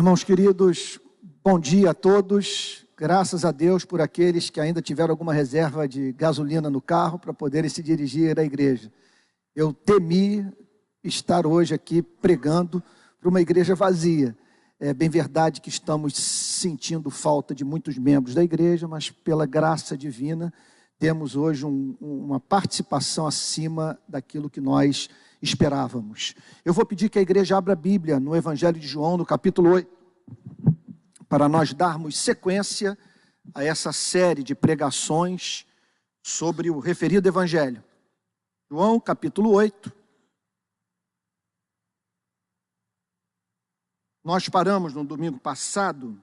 Irmãos queridos, bom dia a todos. Graças a Deus por aqueles que ainda tiveram alguma reserva de gasolina no carro para poderem se dirigir à igreja. Eu temi estar hoje aqui pregando para uma igreja vazia. É bem verdade que estamos sentindo falta de muitos membros da igreja, mas pela graça divina temos hoje uma participação acima daquilo que nós esperávamos. Eu vou pedir que a igreja abra a Bíblia no Evangelho de João, no capítulo 8, para nós darmos sequência a essa série de pregações sobre o referido Evangelho. João, capítulo 8. Nós paramos no domingo passado,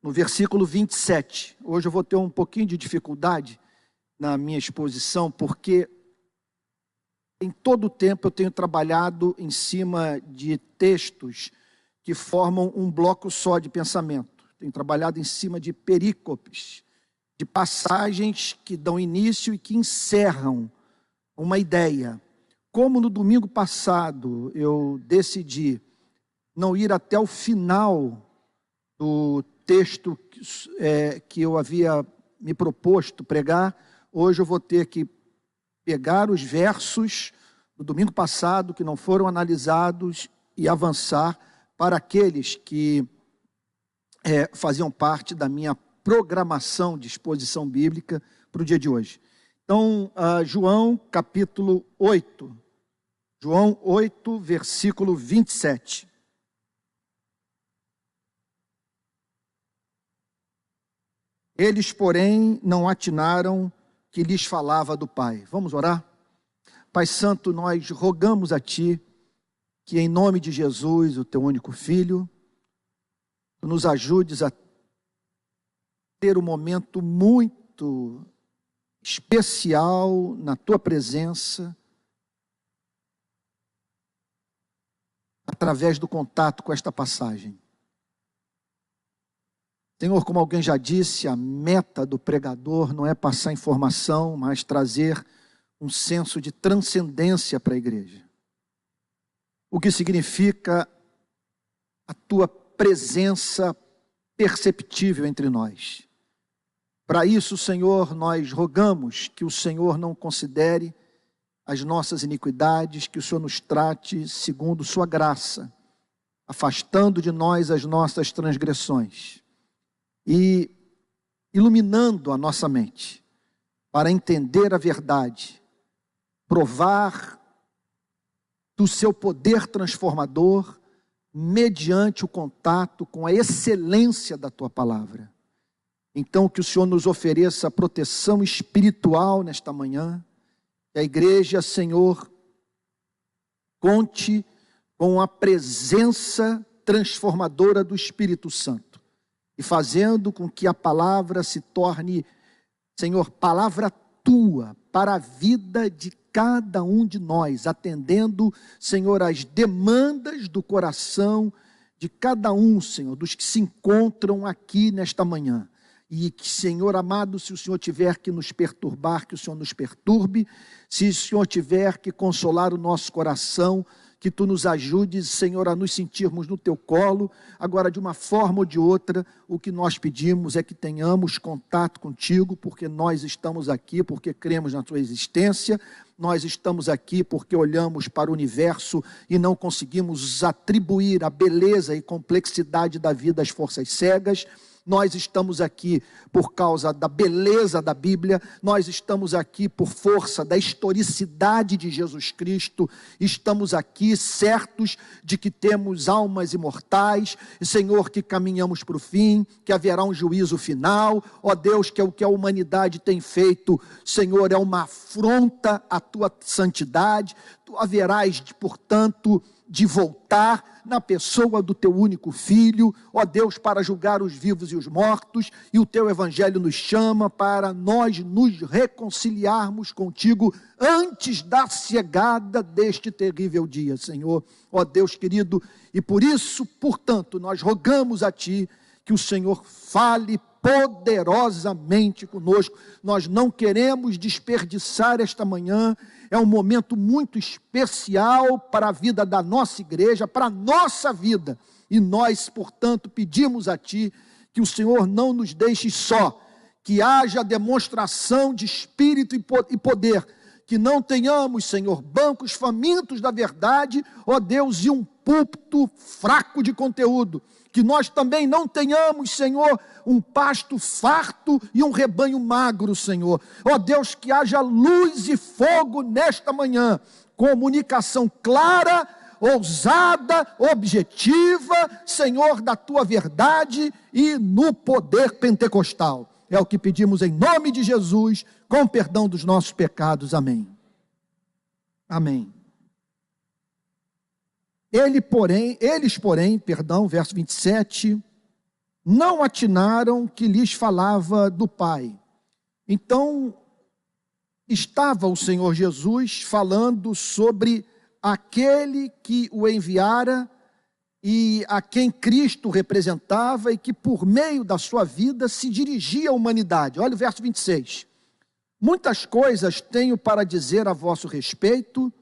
no versículo 27. Hoje eu vou ter um pouquinho de dificuldade na minha exposição, porque em todo o tempo eu tenho trabalhado em cima de textos que formam um bloco só de pensamento. Tenho trabalhado em cima de perícopes, de passagens que dão início e que encerram uma ideia. Como no domingo passado eu decidi não ir até o final do texto que eu havia me proposto pregar, hoje eu vou ter que pegar os versos do domingo passado que não foram analisados e avançar para aqueles que faziam parte da minha programação de exposição bíblica para o dia de hoje. Então, João capítulo 8, João 8, versículo 27. Eles, porém, não atinaram que lhes falava do Pai. Vamos orar? Pai Santo, nós rogamos a Ti que em nome de Jesus, o Teu único Filho, Tu nos ajudes a ter um momento muito especial na Tua presença, através do contato com esta passagem. Senhor, como alguém já disse, a meta do pregador não é passar informação, mas trazer um senso de transcendência para a igreja. O que significa a Tua presença perceptível entre nós. Para isso, Senhor, nós rogamos que o Senhor não considere as nossas iniquidades, que o Senhor nos trate segundo Sua graça, afastando de nós as nossas transgressões e iluminando a nossa mente para entender a verdade, provar do Seu poder transformador mediante o contato com a excelência da Tua palavra. Então que o Senhor nos ofereça proteção espiritual nesta manhã, que a igreja, Senhor, conte com a presença transformadora do Espírito Santo, e fazendo com que a palavra se torne, Senhor, palavra Tua para a vida de cada um de nós, atendendo, Senhor, as demandas do coração de cada um, Senhor, dos que se encontram aqui nesta manhã. E que, Senhor amado, se o Senhor tiver que nos perturbar, que o Senhor nos perturbe. Se o Senhor tiver que consolar o nosso coração, que Tu nos ajudes, Senhor, a nos sentirmos no Teu colo. Agora, de uma forma ou de outra, o que nós pedimos é que tenhamos contato contigo, porque nós estamos aqui, porque cremos na Tua existência. Nós estamos aqui porque olhamos para o universo e não conseguimos atribuir a beleza e complexidade da vida às forças cegas. Nós estamos aqui por causa da beleza da Bíblia, nós estamos aqui por força da historicidade de Jesus Cristo, estamos aqui certos de que temos almas imortais, Senhor, que caminhamos para o fim, que haverá um juízo final. Ó Deus, que é o que a humanidade tem feito, Senhor, é uma afronta à Tua santidade. Tu haverás, portanto, de voltar na pessoa do Teu único Filho, ó Deus, para julgar os vivos e os mortos, e o Teu Evangelho nos chama para nós nos reconciliarmos contigo antes da chegada deste terrível dia, Senhor. Ó Deus querido, e por isso, portanto, nós rogamos a Ti que o Senhor fale poderosamente conosco. Nós não queremos desperdiçar esta manhã, é um momento muito especial para a vida da nossa igreja, para a nossa vida, e nós, portanto, pedimos a Ti que o Senhor não nos deixe só, que haja demonstração de espírito e poder, que não tenhamos, Senhor, bancos famintos da verdade, ó Deus, e um púlpito fraco de conteúdo, que nós também não tenhamos, Senhor, um pasto farto e um rebanho magro, Senhor. Ó Deus, que haja luz e fogo nesta manhã, comunicação clara, ousada, objetiva, Senhor, da Tua verdade e no poder pentecostal. É o que pedimos em nome de Jesus, com perdão dos nossos pecados. Amém. Amém. Eles, porém, verso 27, não atinaram que lhes falava do Pai. Então, estava o Senhor Jesus falando sobre aquele que o enviara e a quem Cristo representava e que por meio da sua vida se dirigia à humanidade. Olha o verso 26. Muitas coisas tenho para dizer a vosso respeito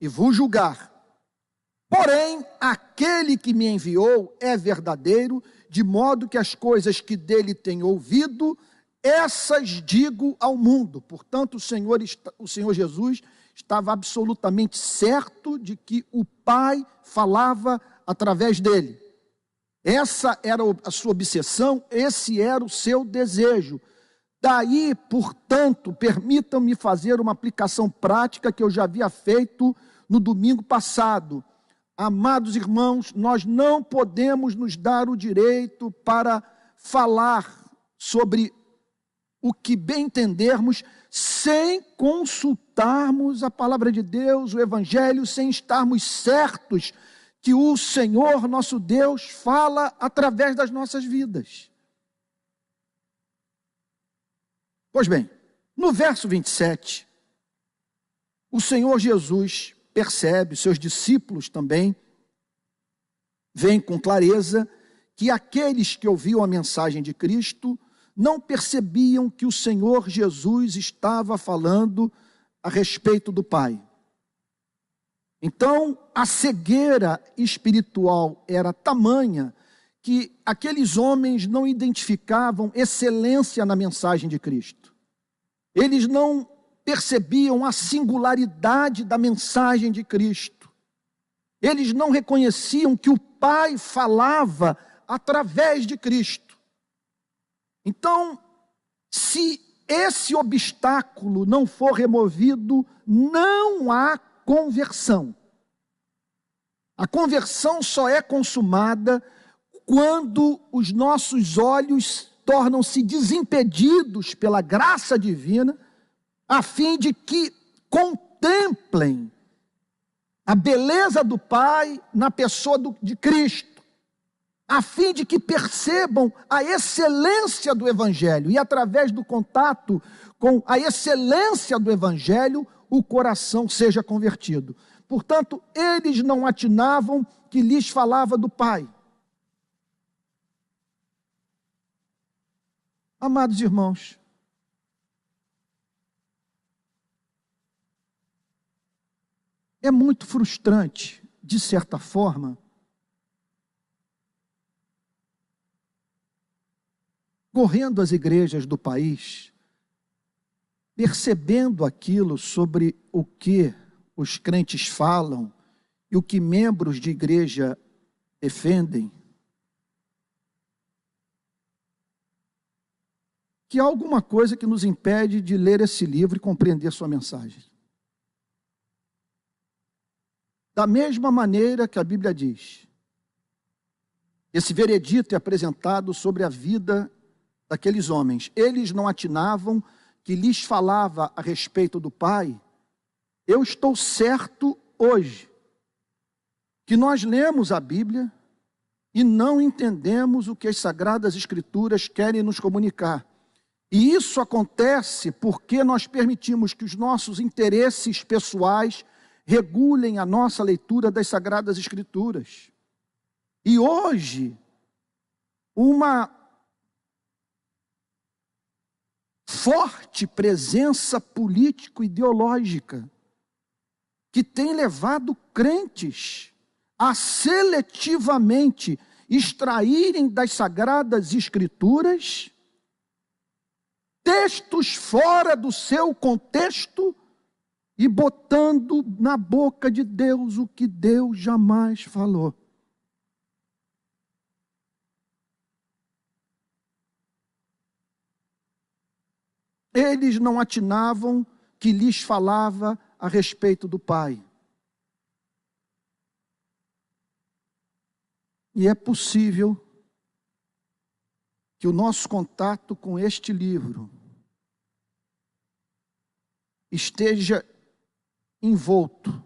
e vos julgar. Porém, aquele que me enviou é verdadeiro, de modo que as coisas que dele tenho ouvido, essas digo ao mundo. Portanto, o Senhor Jesus estava absolutamente certo de que o Pai falava através dele. Essa era a sua obsessão, esse era o seu desejo. Daí, portanto, permitam-me fazer uma aplicação prática que eu já havia feito no domingo passado. Amados irmãos, nós não podemos nos dar o direito para falar sobre o que bem entendermos sem consultarmos a palavra de Deus, o Evangelho, sem estarmos certos que o Senhor, nosso Deus, fala através das nossas vidas. Pois bem, no verso 27, o Senhor Jesus percebe, seus discípulos também, veem com clareza que aqueles que ouviam a mensagem de Cristo não percebiam que o Senhor Jesus estava falando a respeito do Pai. Então, a cegueira espiritual era tamanha que aqueles homens não identificavam excelência na mensagem de Cristo. Eles não percebiam a singularidade da mensagem de Cristo. Eles não reconheciam que o Pai falava através de Cristo. Então, se esse obstáculo não for removido, não há conversão. A conversão só é consumada quando os nossos olhos tornam-se desimpedidos pela graça divina, a fim de que contemplem a beleza do Pai na pessoa de Cristo, a fim de que percebam a excelência do Evangelho, e através do contato com a excelência do Evangelho, o coração seja convertido. Portanto, eles não atinavam que lhes falava do Pai. Amados irmãos, é muito frustrante, de certa forma, correndo as igrejas do país, percebendo aquilo sobre o que os crentes falam e o que membros de igreja defendem, que há alguma coisa que nos impede de ler esse livro e compreender sua mensagem. Da mesma maneira que a Bíblia diz, esse veredito é apresentado sobre a vida daqueles homens. Eles não atinavam que lhes falava a respeito do Pai. Eu estou certo hoje que nós lemos a Bíblia e não entendemos o que as Sagradas Escrituras querem nos comunicar. E isso acontece porque nós permitimos que os nossos interesses pessoais regulem a nossa leitura das Sagradas Escrituras. E hoje, uma forte presença político-ideológica que tem levado crentes a seletivamente extraírem das Sagradas Escrituras textos fora do seu contexto e botando na boca de Deus o que Deus jamais falou. Eles não atinavam que lhes falava a respeito do Pai. E é possível que o nosso contato com este livro esteja envolto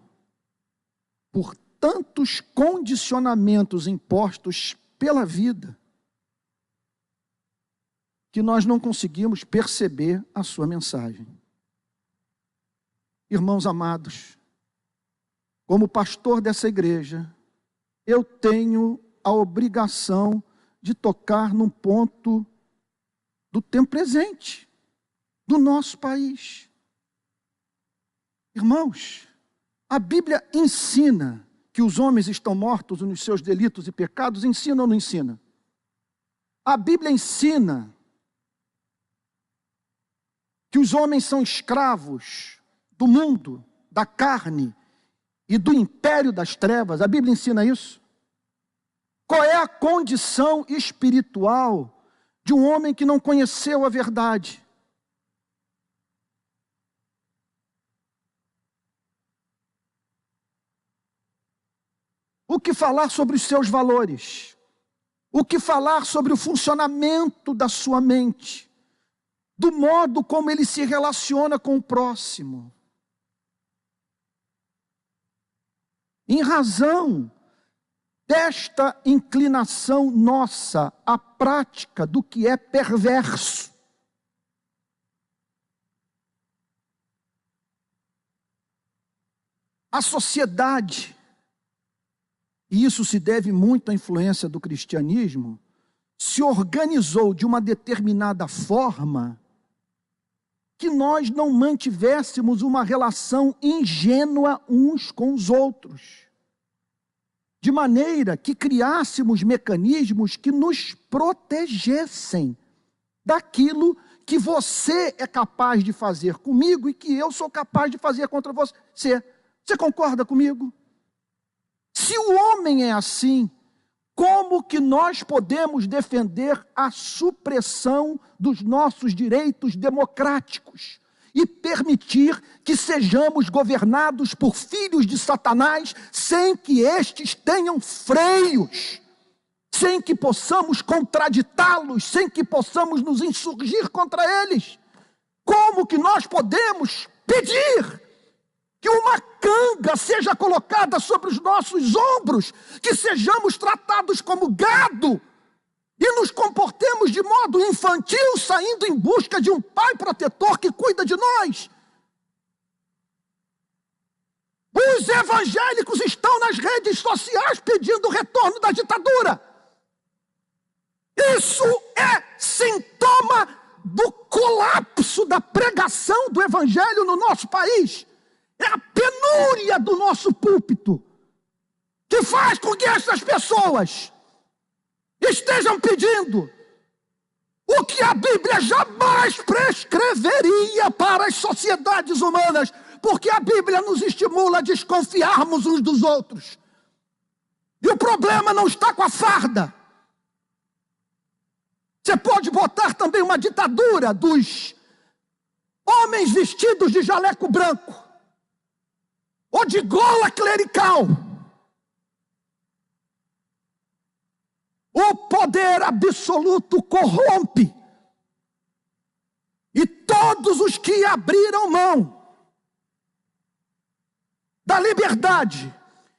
por tantos condicionamentos impostos pela vida, que nós não conseguimos perceber a sua mensagem. Irmãos amados, como pastor dessa igreja, eu tenho a obrigação de tocar num ponto do tempo presente, do nosso país. Irmãos, a Bíblia ensina que os homens estão mortos nos seus delitos e pecados, ensina ou não ensina? A Bíblia ensina que os homens são escravos do mundo, da carne e do império das trevas. A Bíblia ensina isso. Qual é a condição espiritual de um homem que não conheceu a verdade? O que falar sobre os seus valores? O que falar sobre o funcionamento da sua mente? Do modo como ele se relaciona com o próximo? Em razão desta inclinação nossa à prática do que é perverso, a sociedade, e isso se deve muito à influência do cristianismo, se organizou de uma determinada forma que nós não mantivéssemos uma relação ingênua uns com os outros, de maneira que criássemos mecanismos que nos protegessem daquilo que você é capaz de fazer comigo e que eu sou capaz de fazer contra você. Você concorda comigo? Se o homem é assim, como que nós podemos defender a supressão dos nossos direitos democráticos e permitir que sejamos governados por filhos de Satanás sem que estes tenham freios, sem que possamos contraditá-los, sem que possamos nos insurgir contra eles? Como que nós podemos pedir que uma canga seja colocada sobre os nossos ombros, que sejamos tratados como gado e nos comportemos de modo infantil, saindo em busca de um pai protetor que cuida de nós? Os evangélicos estão nas redes sociais pedindo o retorno da ditadura. Isso é sintoma do colapso da pregação do evangelho no nosso país. É a penúria do nosso púlpito que faz com que essas pessoas estejam pedindo o que a Bíblia jamais prescreveria para as sociedades humanas, porque a Bíblia nos estimula a desconfiarmos uns dos outros. E o problema não está com a farda. Você pode botar também uma ditadura dos homens vestidos de jaleco branco, ou de gola clerical. O poder absoluto corrompe. E todos os que abriram mão da liberdade,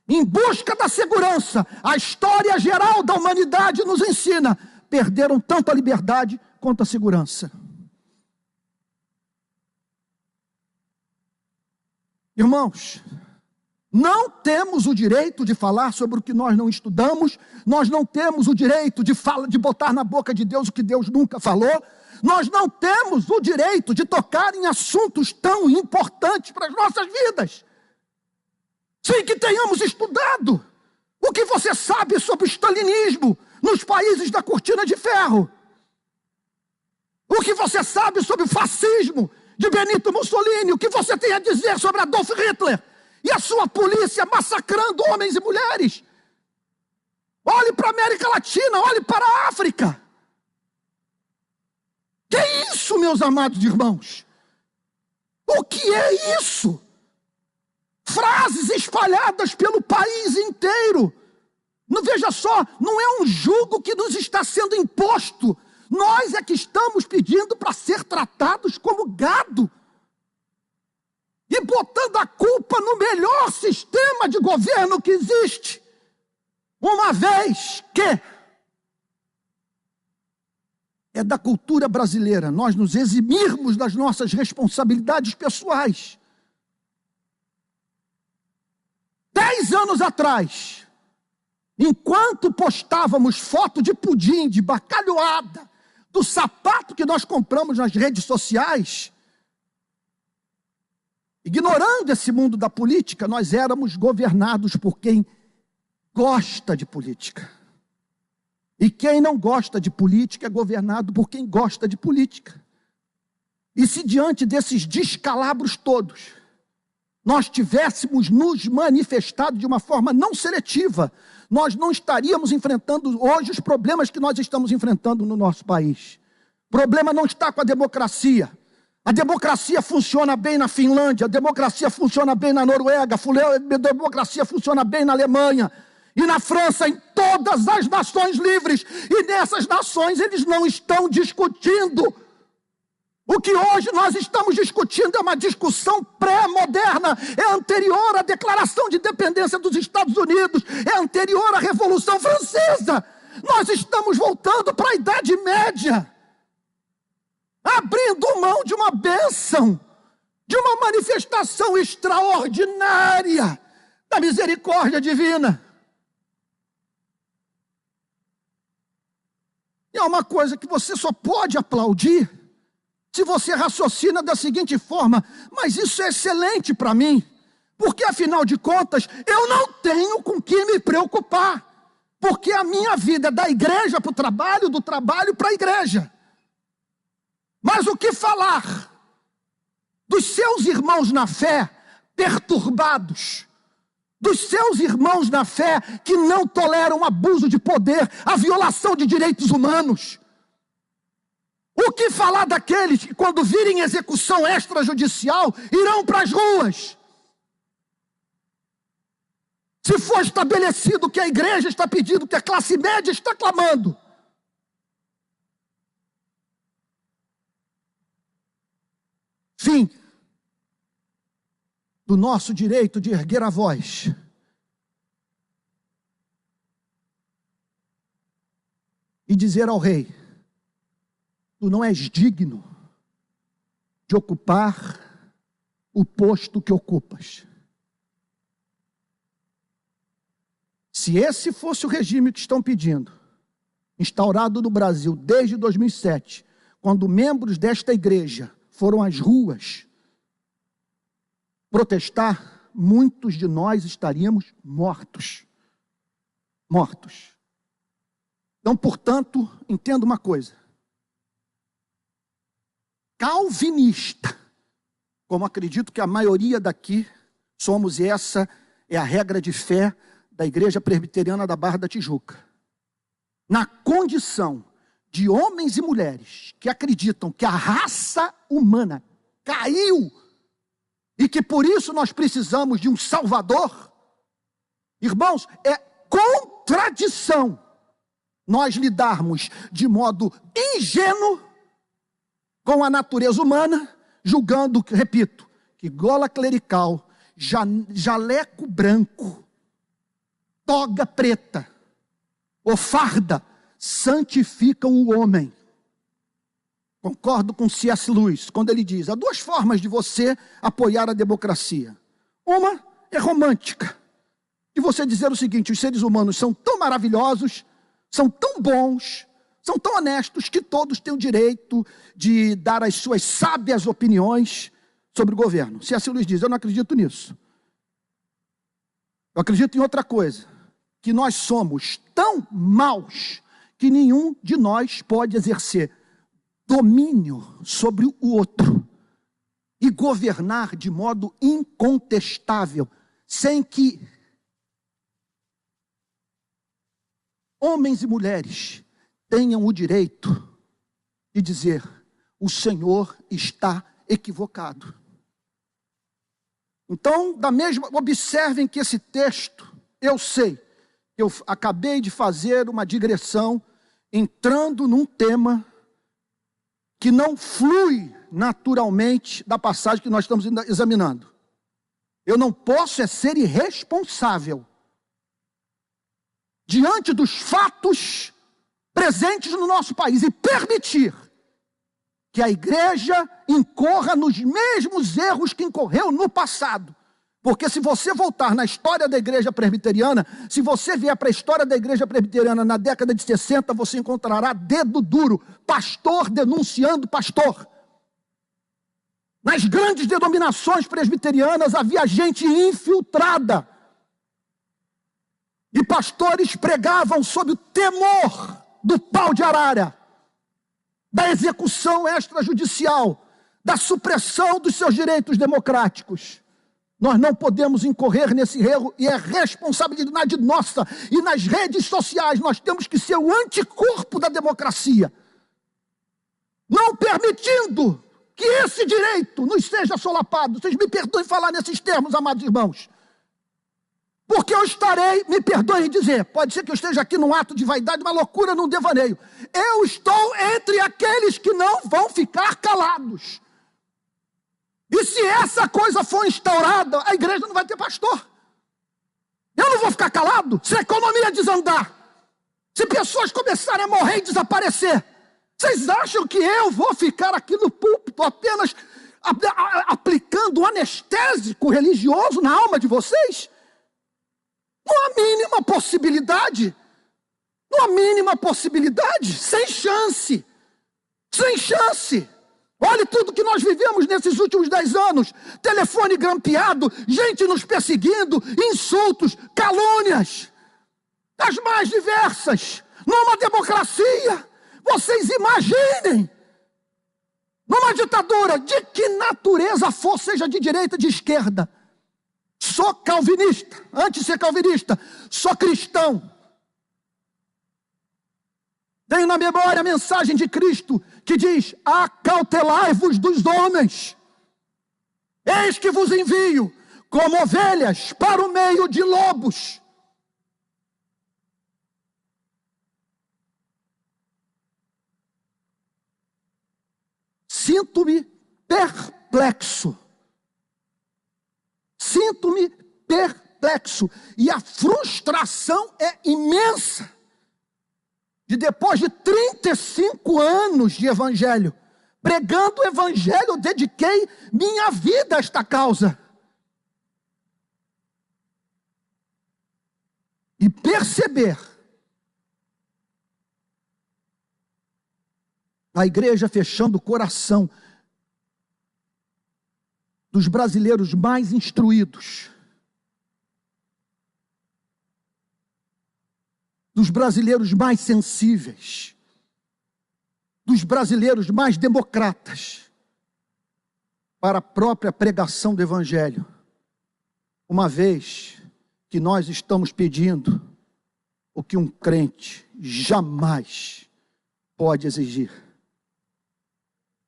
em busca da segurança, a história geral da humanidade nos ensina, perderam tanto a liberdade quanto a segurança. Irmãos, não temos o direito de falar sobre o que nós não estudamos, nós não temos o direito de botar na boca de Deus o que Deus nunca falou, Nós não temos o direito de tocar em assuntos tão importantes para as nossas vidas, sem que tenhamos estudado. O que você sabe sobre o stalinismo nos países da cortina de ferro? O que você sabe sobre o fascismo de Benito Mussolini? O que você tem a dizer sobre Adolf Hitler e a sua polícia massacrando homens e mulheres? Olhe para a América Latina, olhe para a África. Que é isso, meus amados irmãos? O que é isso? Frases espalhadas pelo país inteiro. Não, veja só, não é um jugo que nos está sendo imposto. Nós é que estamos pedindo para ser tratados como gado. E botando a culpa no melhor sistema de governo que existe. Uma vez que é da cultura brasileira nós nos eximirmos das nossas responsabilidades pessoais. 10 anos atrás, enquanto postávamos foto de pudim, de bacalhoada, do sapato que nós compramos nas redes sociais, ignorando esse mundo da política, nós éramos governados por quem gosta de política. E quem não gosta de política é governado por quem gosta de política. E se diante desses descalabros todos, nós tivéssemos nos manifestado de uma forma não seletiva, nós não estaríamos enfrentando hoje os problemas que nós estamos enfrentando no nosso país. O problema não está com a democracia. A democracia funciona bem na Finlândia, a democracia funciona bem na Noruega, a democracia funciona bem na Alemanha e na França, em todas as nações livres. E nessas nações eles não estão discutindo. O que hoje nós estamos discutindo é uma discussão pré-moderna, é anterior à declaração de independência dos Estados Unidos, é anterior à Revolução Francesa. Nós estamos voltando para a Idade Média, abrindo mão de uma bênção, de uma manifestação extraordinária da misericórdia divina. E é uma coisa que você só pode aplaudir se você raciocina da seguinte forma: mas isso é excelente para mim, porque afinal de contas eu não tenho com que me preocupar, porque a minha vida é da igreja para o trabalho, do trabalho para a igreja. Mas o que falar dos seus irmãos na fé perturbados, dos seus irmãos na fé que não toleram abuso de poder, a violação de direitos humanos? O que falar daqueles que, quando virem execução extrajudicial, irão para as ruas? Se for estabelecido o que a igreja está pedindo, que a classe média está clamando. Fim do nosso direito de erguer a voz. E dizer ao rei: tu não és digno de ocupar o posto que ocupas. Se esse fosse o regime que estão pedindo, instaurado no Brasil desde 2007, quando membros desta igreja foram às ruas protestar, muitos de nós estaríamos mortos. Mortos. Então, portanto, entenda uma coisa. Calvinista, como acredito que a maioria daqui somos, e essa é a regra de fé da Igreja Presbiteriana da Barra da Tijuca, na condição de homens e mulheres que acreditam que a raça humana caiu e que por isso nós precisamos de um Salvador, irmãos, é contradição nós lidarmos de modo ingênuo com a natureza humana, julgando, repito, que gola clerical, jaleco branco, toga preta ou farda santificam o homem. Concordo com C.S. Lewis, quando ele diz: há duas formas de você apoiar a democracia. Uma é romântica, de você dizer o seguinte: os seres humanos são tão maravilhosos, são tão bons, são tão honestos que todos têm o direito de dar as suas sábias opiniões sobre o governo. C.S. Lewis diz, eu não acredito nisso. Eu acredito em outra coisa, que nós somos tão maus que nenhum de nós pode exercer domínio sobre o outro e governar de modo incontestável, sem que homens e mulheres tenham o direito de dizer, o Senhor está equivocado. Então, observem que esse texto, eu sei, eu acabei de fazer uma digressão, entrando num tema que não flui naturalmente da passagem que nós estamos examinando. Eu não posso ser irresponsável diante dos fatos presentes no nosso país e permitir que a igreja incorra nos mesmos erros que incorreu no passado. Porque se você voltar na história da igreja presbiteriana, se você vier para a história da igreja presbiteriana na década de 60, você encontrará dedo duro, pastor denunciando pastor. Nas grandes denominações presbiterianas havia gente infiltrada. E pastores pregavam sob o temor do pau de arara, da execução extrajudicial, da supressão dos seus direitos democráticos. Nós não podemos incorrer nesse erro e é responsabilidade nossa. E nas redes sociais nós temos que ser o anticorpo da democracia, não permitindo que esse direito nos seja solapado. Vocês me perdoem falar nesses termos, amados irmãos, porque eu estarei, me perdoem dizer, pode ser que eu esteja aqui num ato de vaidade, uma loucura, num devaneio. Eu estou entre aqueles que não vão ficar calados. E se essa coisa for instaurada, a igreja não vai ter pastor. Eu não vou ficar calado se a economia desandar, se pessoas começarem a morrer e desaparecer. Vocês acham que eu vou ficar aqui no púlpito apenas aplicando um anestésico religioso na alma de vocês? Não há mínima possibilidade. Não há mínima possibilidade. Sem chance. Sem chance. Olha tudo que nós vivemos nesses últimos 10 anos. Telefone grampeado, gente nos perseguindo, insultos, calúnias, das mais diversas. Numa democracia, vocês imaginem, numa ditadura, de que natureza for, seja de direita, de esquerda. Sou calvinista, antes de ser calvinista, sou cristão. Tenho na memória a mensagem de Cristo que diz, acautelai-vos dos homens. Eis que vos envio como ovelhas para o meio de lobos. Sinto-me perplexo. Sinto-me perplexo. E a frustração é imensa. De depois de 35 anos de evangelho, pregando o evangelho, eu dediquei minha vida a esta causa. E perceber a igreja fechando o coração dos brasileiros mais instruídos, dos brasileiros mais sensíveis, dos brasileiros mais democratas, para a própria pregação do evangelho, uma vez que nós estamos pedindo o que um crente jamais pode exigir.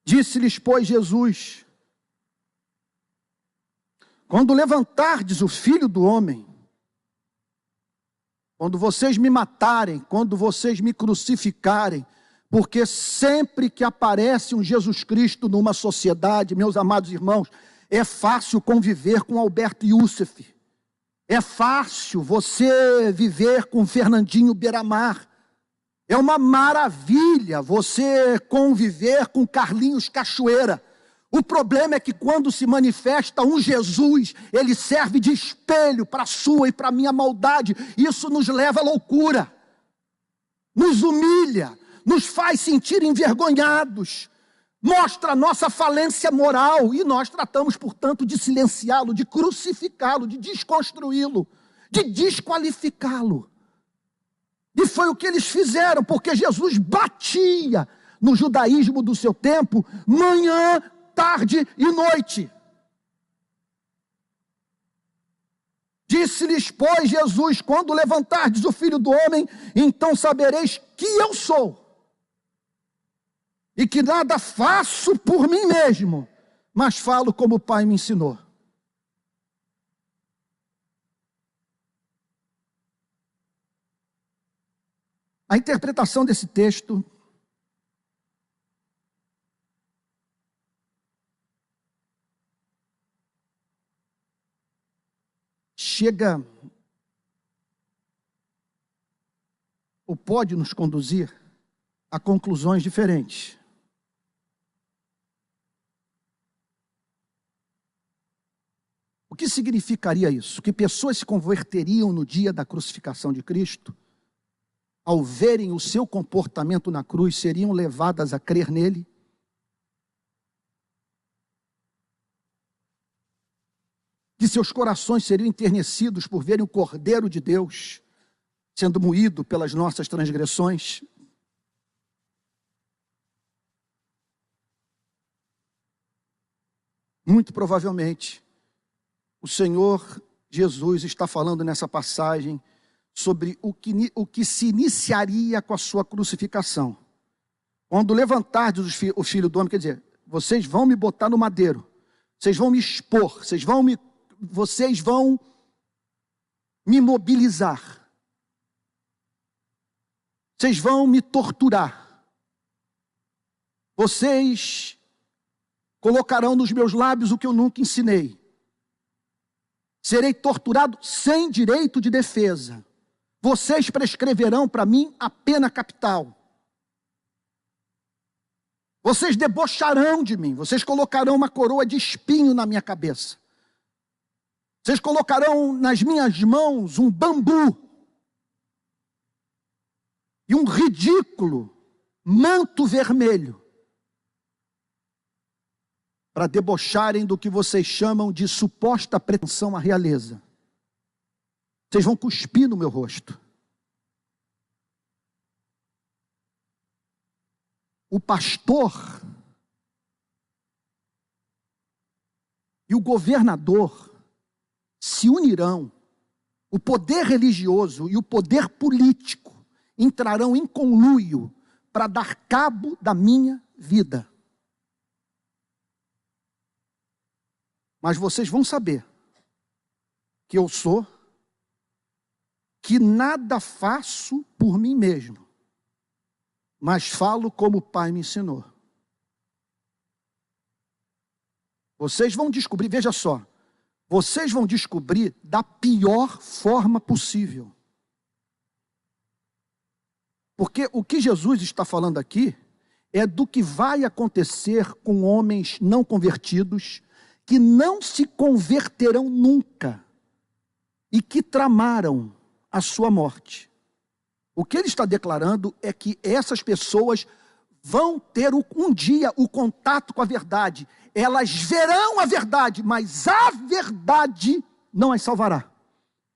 Disse-lhes, pois, Jesus, quando levantardes o Filho do Homem, quando vocês me matarem, quando vocês me crucificarem, porque sempre que aparece um Jesus Cristo numa sociedade, meus amados irmãos, é fácil conviver com Alberto Youssef, é fácil você viver com Fernandinho Beiramar, é uma maravilha você conviver com Carlinhos Cachoeira. O problema é que quando se manifesta um Jesus, ele serve de espelho para a sua e para a minha maldade. Isso nos leva à loucura, nos humilha, nos faz sentir envergonhados, mostra a nossa falência moral, e nós tratamos, portanto, de silenciá-lo, de crucificá-lo, de desconstruí-lo, de desqualificá-lo. E foi o que eles fizeram, porque Jesus batia no judaísmo do seu tempo, manhã, tarde e noite. Disse-lhes, pois, Jesus, quando levantardes o Filho do Homem, então sabereis que eu sou, e que nada faço por mim mesmo, mas falo como o Pai me ensinou. A interpretação desse texto chega ou pode nos conduzir a conclusões diferentes. O que significaria isso? Que pessoas se converteriam no dia da crucificação de Cristo, ao verem o seu comportamento na cruz, seriam levadas a crer nele? Que seus corações seriam enternecidos por verem o Cordeiro de Deus sendo moído pelas nossas transgressões? Muito provavelmente, o Senhor Jesus está falando nessa passagem sobre o que se iniciaria com a sua crucificação. Quando levantardes o Filho do Homem, quer dizer, vocês vão me botar no madeiro, vocês vão me expor, vocês vão me mobilizar, vocês vão me torturar, vocês colocarão nos meus lábios o que eu nunca ensinei, serei torturado sem direito de defesa, vocês prescreverão para mim a pena capital, vocês debocharão de mim, vocês colocarão uma coroa de espinho na minha cabeça, vocês colocarão nas minhas mãos um bambu e um ridículo manto vermelho para debocharem do que vocês chamam de suposta pretensão à realeza. Vocês vão cuspir no meu rosto. O pastor e o governador se unirão, o poder religioso e o poder político entrarão em conluio para dar cabo da minha vida. Mas vocês vão saber que eu sou, que nada faço por mim mesmo, mas falo como o Pai me ensinou. Vocês vão descobrir, veja só, vocês vão descobrir da pior forma possível. Porque o que Jesus está falando aqui é do que vai acontecer com homens não convertidos, que não se converterão nunca e que tramaram a sua morte. O que ele está declarando é que essas pessoas vão ter um dia o contato com a verdade. Elas verão a verdade, mas a verdade não as salvará.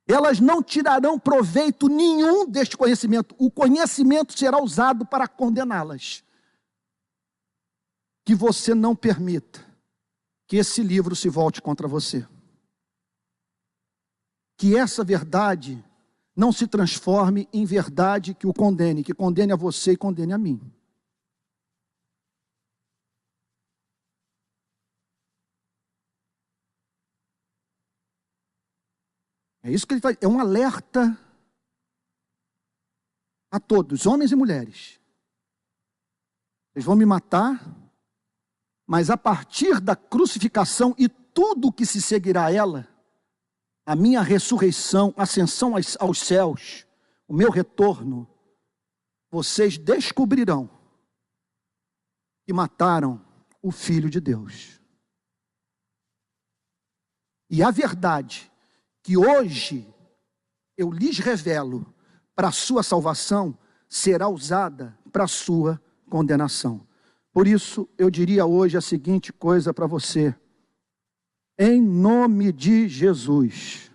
Elas não tirarão proveito nenhum deste conhecimento. O conhecimento será usado para condená-las. Que você não permita que esse livro se volte contra você. Que essa verdade não se transforme em verdade que o condene, que condene a você e condene a mim. É isso que ele faz, é um alerta a todos, homens e mulheres. Vocês vão me matar, mas a partir da crucificação e tudo o que se seguirá a ela, a minha ressurreição, ascensão aos céus, o meu retorno, vocês descobrirão que mataram o Filho de Deus. E a verdade que hoje eu lhes revelo para a sua salvação, será usada para a sua condenação. Por isso, eu diria hoje a seguinte coisa para você. Em nome de Jesus,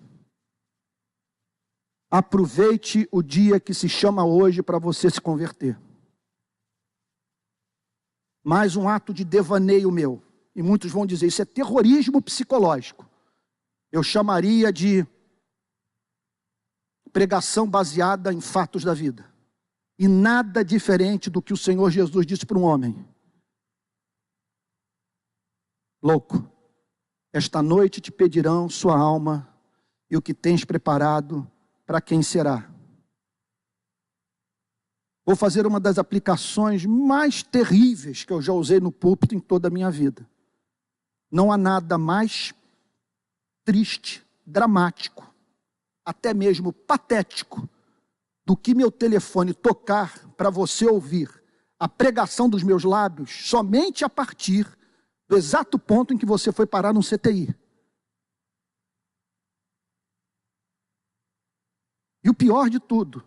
aproveite o dia que se chama hoje para você se converter. Mais um ato de devaneio meu. E muitos vão dizer, isso é terrorismo psicológico. Eu chamaria de pregação baseada em fatos da vida. E nada diferente do que o Senhor Jesus disse para um homem. Louco, esta noite te pedirão sua alma e o que tens preparado, para quem será? Vou fazer uma das aplicações mais terríveis que eu já usei no púlpito em toda a minha vida. Não há nada mais triste, dramático, até mesmo patético, do que meu telefone tocar para você ouvir a pregação dos meus lábios somente a partir do exato ponto em que você foi parar num CTI. E o pior de tudo,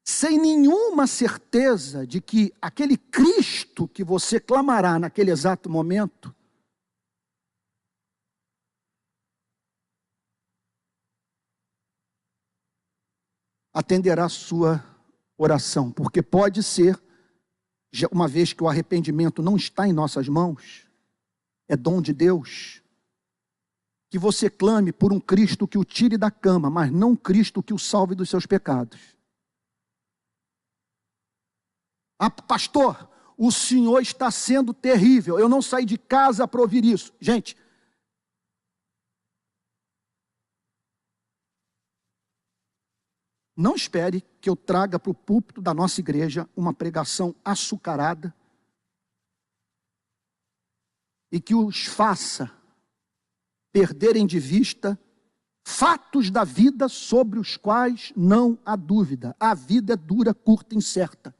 sem nenhuma certeza de que aquele Cristo que você clamará naquele exato momento atenderá a sua oração, porque pode ser, uma vez que o arrependimento não está em nossas mãos, é dom de Deus, que você clame por um Cristo que o tire da cama, mas não um Cristo que o salve dos seus pecados. Ah, pastor, o senhor está sendo terrível, eu não saí de casa para ouvir isso. Gente, não espere que eu traga para o púlpito da nossa igreja uma pregação açucarada e que os faça perderem de vista fatos da vida sobre os quais não há dúvida. A vida é dura, curta e incerta.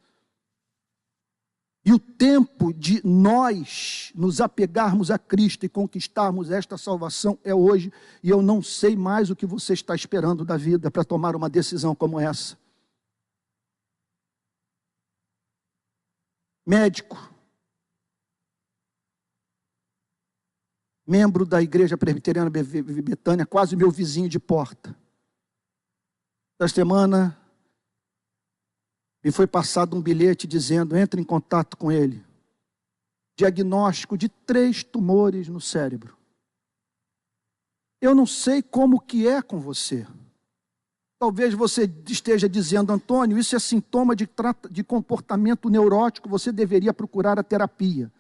E o tempo de nós nos apegarmos a Cristo e conquistarmos esta salvação é hoje. E eu não sei mais o que você está esperando da vida para tomar uma decisão como essa. Médico, membro da Igreja Presbiteriana Betânia, quase meu vizinho de porta. Esta semana me foi passado um bilhete dizendo, entre em contato com ele. Diagnóstico de 3 tumores no cérebro. Eu não sei como que é com você. Talvez você esteja dizendo, Antônio, isso é sintoma de comportamento neurótico, você deveria procurar a terapia.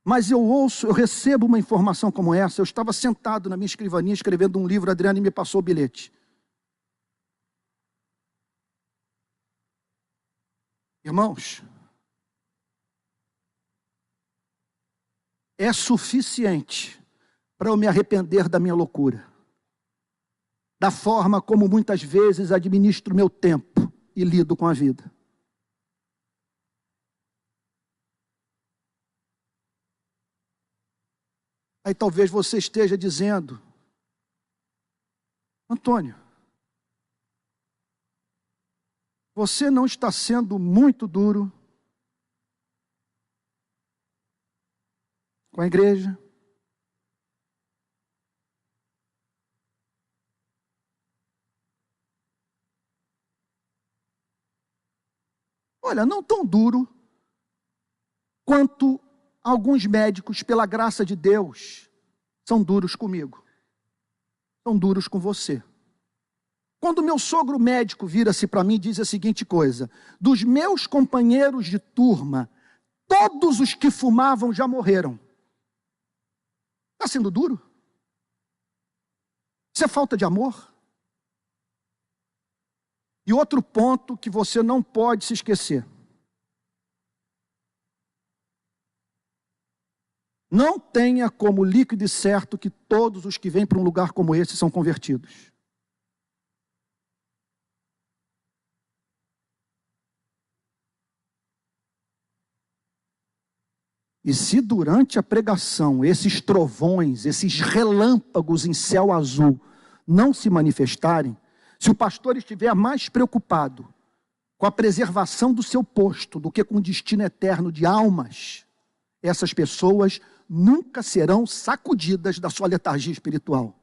Mas eu recebo uma informação como essa. Eu estava sentado na minha escrivaninha escrevendo um livro, a Adriane me passou o bilhete. Irmãos, é suficiente para eu me arrepender da minha loucura, da forma como muitas vezes administro meu tempo e lido com a vida. Aí talvez você esteja dizendo, Antônio, você não está sendo muito duro com a igreja? Olha, não tão duro quanto alguns médicos, pela graça de Deus, são duros comigo. São duros com você. Quando meu sogro médico vira-se para mim e diz a seguinte coisa, dos meus companheiros de turma, todos os que fumavam já morreram. Está sendo duro? Isso é falta de amor? E outro ponto que você não pode se esquecer. Não tenha como líquido e certo que todos os que vêm para um lugar como esse são convertidos. E se durante a pregação esses trovões, esses relâmpagos em céu azul não se manifestarem, se o pastor estiver mais preocupado com com a preservação do seu posto, do que com o destino eterno de almas, essas pessoas nunca serão sacudidas da sua letargia espiritual.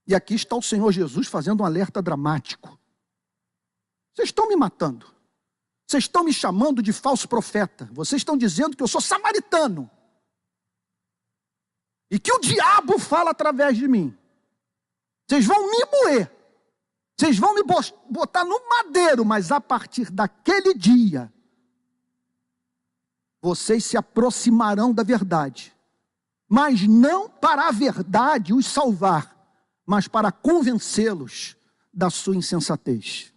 E aqui está o Senhor Jesus fazendo um alerta dramático. Vocês estão me matando. Vocês estão me chamando de falso profeta. Vocês estão dizendo que eu sou samaritano. E que o diabo fala através de mim. Vocês vão me moer. Vocês vão me botar no madeiro. Mas a partir daquele dia, vocês se aproximarão da verdade. Mas não para a verdade os salvar, mas para convencê-los da sua insensatez.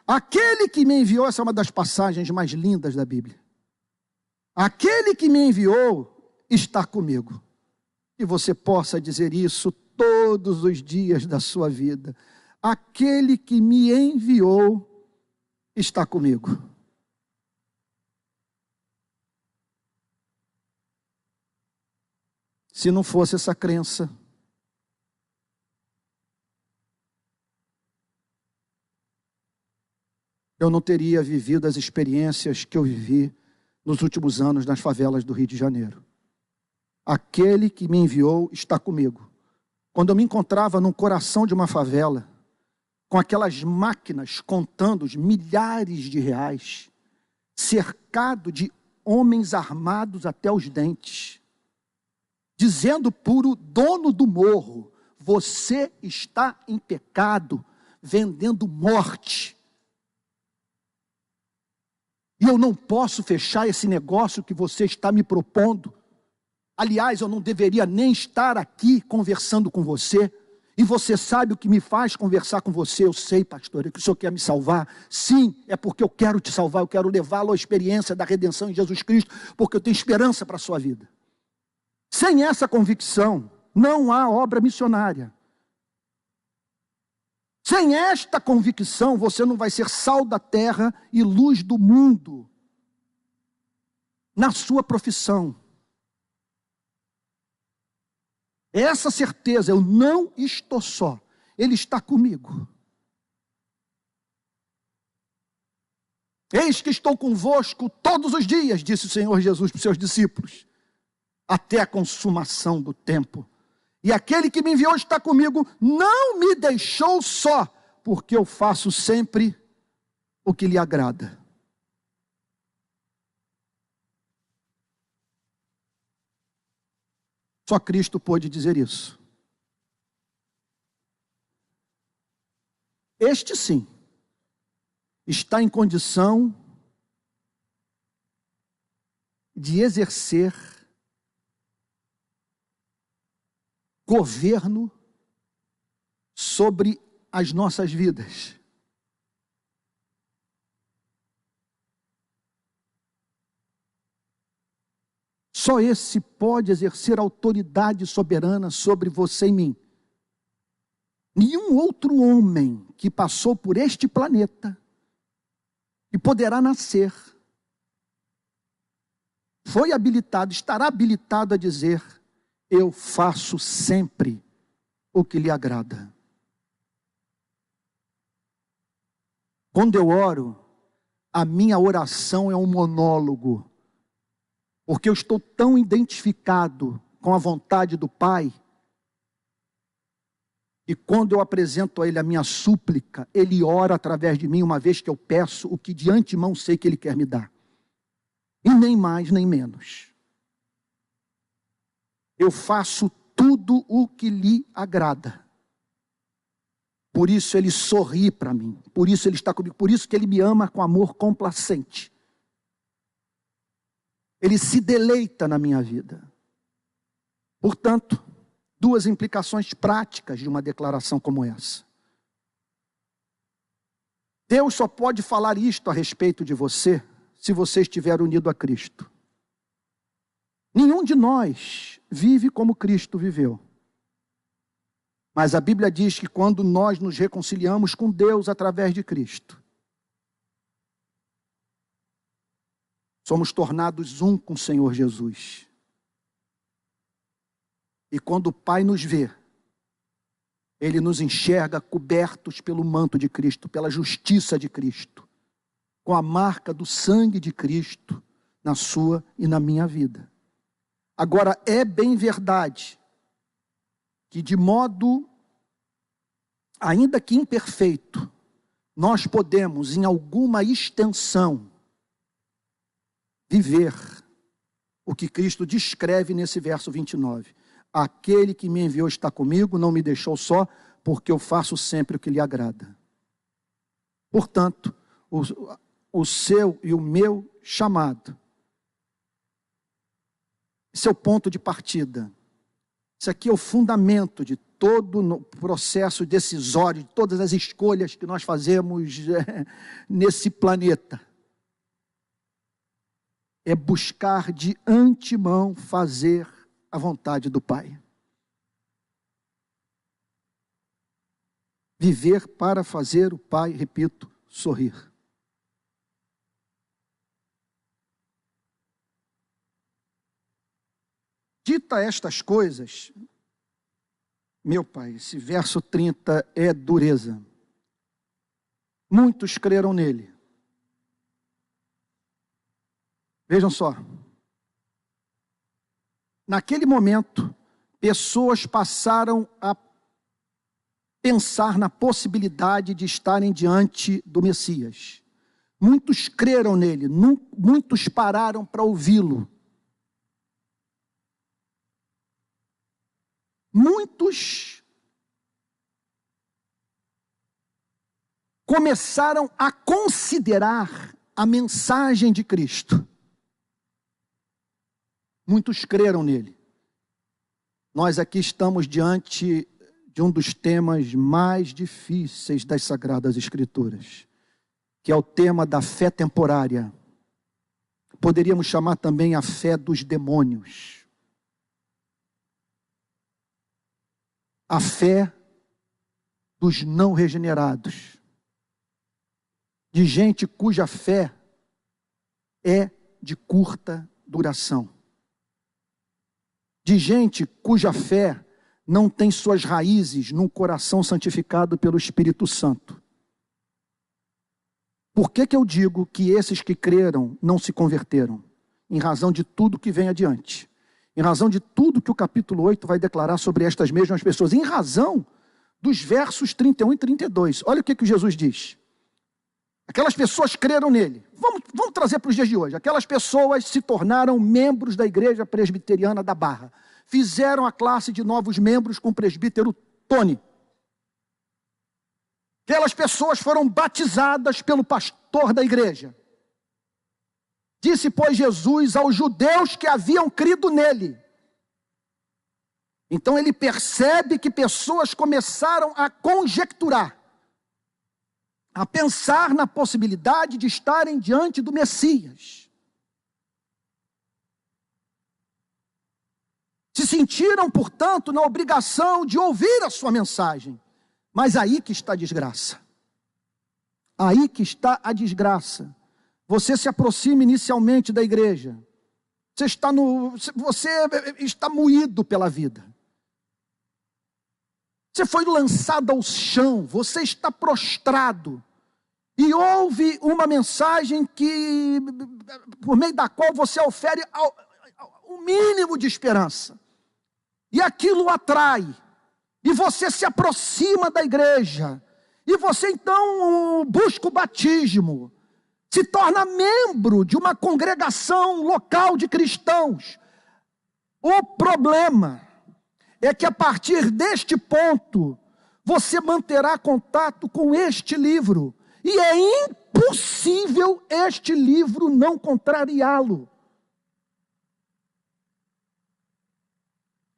Aquele que me enviou, essa é uma das passagens mais lindas da Bíblia. Aquele que me enviou está comigo. E você possa dizer isso todos os dias da sua vida. Aquele que me enviou está comigo. Se não fosse essa crença, eu não teria vivido as experiências que eu vivi nos últimos anos nas favelas do Rio de Janeiro. Aquele que me enviou está comigo. Quando eu me encontrava no coração de uma favela, com aquelas máquinas contando os milhares de reais, cercado de homens armados até os dentes, dizendo para o dono do morro: você está em pecado, vendendo morte. E eu não posso fechar esse negócio que você está me propondo. Aliás, eu não deveria nem estar aqui conversando com você. E você sabe o que me faz conversar com você? Eu sei, pastor, é que o senhor quer me salvar. Sim, é porque eu quero te salvar. Eu quero levá-lo à experiência da redenção em Jesus Cristo, porque eu tenho esperança para a sua vida. Sem essa convicção, não há obra missionária. Sem esta convicção, você não vai ser sal da terra e luz do mundo na sua profissão. Essa certeza, eu não estou só, Ele está comigo. Eis que estou convosco todos os dias, disse o Senhor Jesus para os seus discípulos, até a consumação do tempo. E aquele que me enviou está comigo, não me deixou só, porque eu faço sempre o que lhe agrada. Só Cristo pôde dizer isso. Este sim, está em condição de exercer governo sobre as nossas vidas. Só esse pode exercer autoridade soberana sobre você e mim. Nenhum outro homem que passou por este planeta e poderá nascer foi habilitado, estará habilitado a dizer: eu faço sempre o que lhe agrada. Quando eu oro, a minha oração é um monólogo, porque eu estou tão identificado com a vontade do Pai, e quando eu apresento a Ele a minha súplica, Ele ora através de mim, uma vez que eu peço o que de antemão sei que Ele quer me dar. E nem mais, nem menos. Eu faço tudo o que lhe agrada. Por isso Ele sorri para mim, por isso Ele está comigo, por isso que Ele me ama com amor complacente. Ele se deleita na minha vida. Portanto, duas implicações práticas de uma declaração como essa. Deus só pode falar isto a respeito de você se você estiver unido a Cristo. Nenhum de nós vive como Cristo viveu. Mas a Bíblia diz que quando nós nos reconciliamos com Deus através de Cristo, somos tornados um com o Senhor Jesus. E quando o Pai nos vê, Ele nos enxerga cobertos pelo manto de Cristo, pela justiça de Cristo, com a marca do sangue de Cristo na sua e na minha vida. Agora, é bem verdade que de modo, ainda que imperfeito, nós podemos, em alguma extensão, viver o que Cristo descreve nesse verso 29. Aquele que me enviou está comigo, não me deixou só, porque eu faço sempre o que lhe agrada. Portanto, o seu e o meu chamado, esse é o ponto de partida. Isso aqui é o fundamento de todo o processo decisório, de todas as escolhas que nós fazemos nesse planeta. É buscar de antemão fazer a vontade do Pai. Viver para fazer o Pai, repito, sorrir. Dita estas coisas, meu Pai, esse verso 30 é dureza. Muitos creram nele. Vejam só. Naquele momento, pessoas passaram a pensar na possibilidade de estarem diante do Messias. Muitos creram nele, muitos pararam para ouvi-lo. Muitos começaram a considerar a mensagem de Cristo. Muitos creram nele. Nós aqui estamos diante de um dos temas mais difíceis das Sagradas Escrituras, que é o tema da fé temporária. Poderíamos chamar também a fé dos demônios. A fé dos não regenerados. De gente cuja fé é de curta duração. De gente cuja fé não tem suas raízes num coração santificado pelo Espírito Santo. Por que eu digo que esses que creram não se converteram? Em razão de tudo que vem adiante. Em razão de tudo que o capítulo 8 vai declarar sobre estas mesmas pessoas. Em razão dos versos 31 e 32. Olha o que Jesus diz. Aquelas pessoas creram nele. Vamos trazer para os dias de hoje. Aquelas pessoas se tornaram membros da igreja presbiteriana da Barra. Fizeram a classe de novos membros com o presbítero Tony. Aquelas pessoas foram batizadas pelo pastor da igreja. Disse, pois, Jesus aos judeus que haviam crido nele. Então ele percebe que pessoas começaram a conjecturar, a pensar na possibilidade de estarem diante do Messias. Se sentiram, portanto, na obrigação de ouvir a sua mensagem. Mas aí que está a desgraça. Aí que está a desgraça. Você se aproxima inicialmente da igreja. Você está moído pela vida. Você foi lançado ao chão, você está prostrado. E ouve uma mensagem por meio da qual você ofere o mínimo de esperança. E aquilo atrai. E você se aproxima da igreja. E você então busca o batismo. Se torna membro de uma congregação local de cristãos. O problema é que a partir deste ponto, você manterá contato com este livro. E é impossível este livro não contrariá-lo.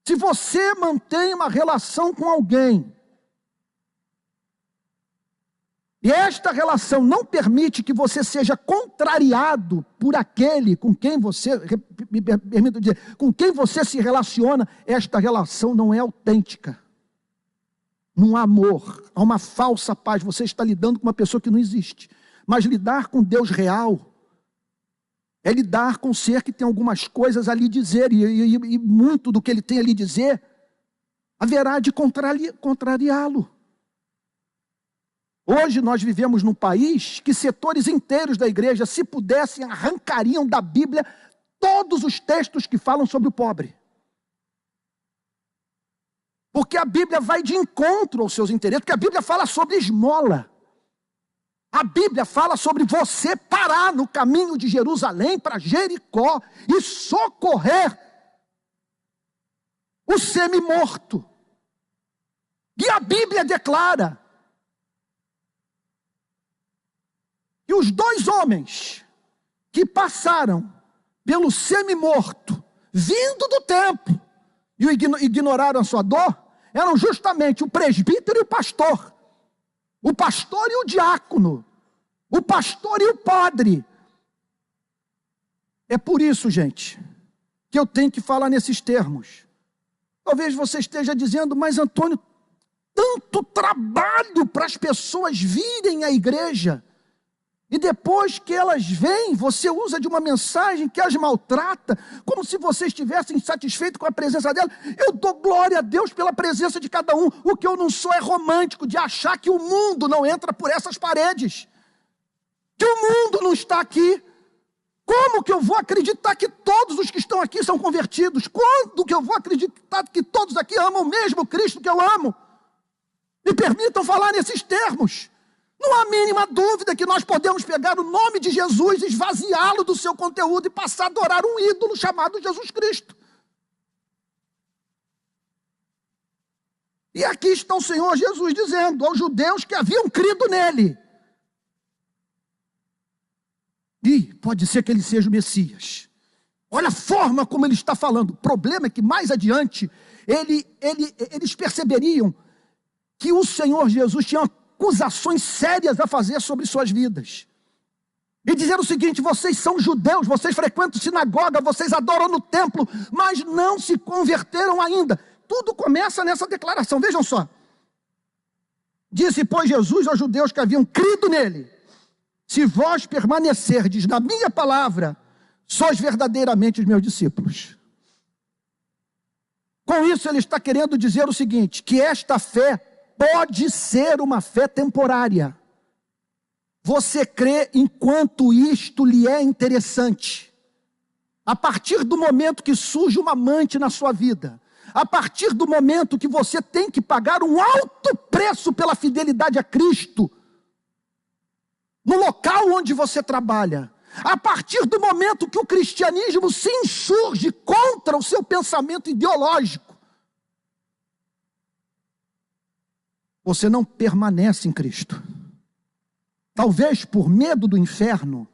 Se você mantém uma relação com alguém, e esta relação não permite que você seja contrariado por aquele com quem você, me permito dizer, com quem você se relaciona, esta relação não é autêntica. Não há amor, há uma falsa paz. Você está lidando com uma pessoa que não existe. Mas lidar com Deus real é lidar com um ser que tem algumas coisas a lhe dizer, e muito do que ele tem a lhe dizer haverá de contrariá-lo. Hoje nós vivemos num país que setores inteiros da igreja, se pudessem, arrancariam da Bíblia todos os textos que falam sobre o pobre. Porque a Bíblia vai de encontro aos seus interesses, porque a Bíblia fala sobre esmola. A Bíblia fala sobre você parar no caminho de Jerusalém para Jericó e socorrer o semi-morto. E a Bíblia declara que os 2 homens que passaram pelo semi-morto, vindo do templo, e ignoraram a sua dor, eram justamente o presbítero e o pastor e o diácono, o pastor e o padre. É por isso, gente, que eu tenho que falar nesses termos. Talvez você esteja dizendo, mas Antônio, tanto trabalho para as pessoas virem à igreja, e depois que elas vêm, você usa de uma mensagem que as maltrata, como se você estivesse insatisfeito com a presença dela. Eu dou glória a Deus pela presença de cada um. O que eu não sou é romântico de achar que o mundo não entra por essas paredes, que o mundo não está aqui. Como que eu vou acreditar que todos os que estão aqui são convertidos? Quando que eu vou acreditar que todos aqui amam o mesmo Cristo que eu amo? Me permitam falar nesses termos. Não há mínima dúvida que nós podemos pegar o nome de Jesus, esvaziá-lo do seu conteúdo e passar a adorar um ídolo chamado Jesus Cristo. E aqui está o Senhor Jesus dizendo aos judeus que haviam crido nele: e pode ser que ele seja o Messias. Olha a forma como ele está falando. O problema é que mais adiante eles perceberiam que o Senhor Jesus tinha acusações sérias a fazer sobre suas vidas. E dizer o seguinte: vocês são judeus, vocês frequentam sinagoga, vocês adoram no templo, mas não se converteram ainda. Tudo começa nessa declaração, vejam só. Disse, pois, Jesus aos judeus que haviam crido nele: se vós permanecerdes na minha palavra, sois verdadeiramente os meus discípulos. Com isso ele está querendo dizer o seguinte, que esta fé pode ser uma fé temporária. Você crê enquanto isto lhe é interessante. A partir do momento que surge uma amante na sua vida, a partir do momento que você tem que pagar um alto preço pela fidelidade a Cristo, no local onde você trabalha, a partir do momento que o cristianismo se insurge contra o seu pensamento ideológico, você não permanece em Cristo. Talvez por medo do inferno,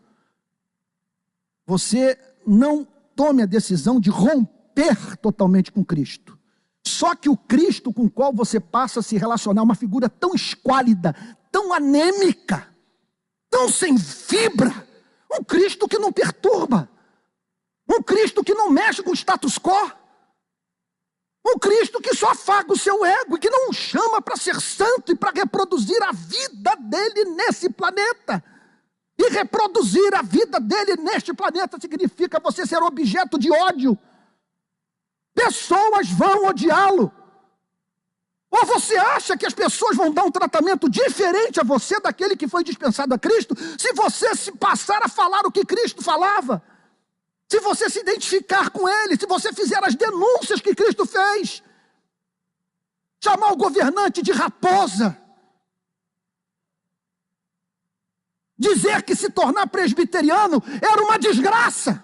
você não tome a decisão de romper totalmente com Cristo. Só que o Cristo com o qual você passa a se relacionar é uma figura tão esquálida, tão anêmica, tão sem fibra, um Cristo que não perturba, um Cristo que não mexe com o status quo, um Cristo que só afaga o seu ego e que não o chama para ser santo e para reproduzir a vida dele nesse planeta. E reproduzir a vida dele neste planeta significa você ser objeto de ódio. Pessoas vão odiá-lo. Ou você acha que as pessoas vão dar um tratamento diferente a você daquele que foi dispensado a Cristo, se você se passar a falar o que Cristo falava? Se você se identificar com ele, se você fizer as denúncias que Cristo fez, chamar o governante de raposa, dizer que se tornar presbiteriano era uma desgraça.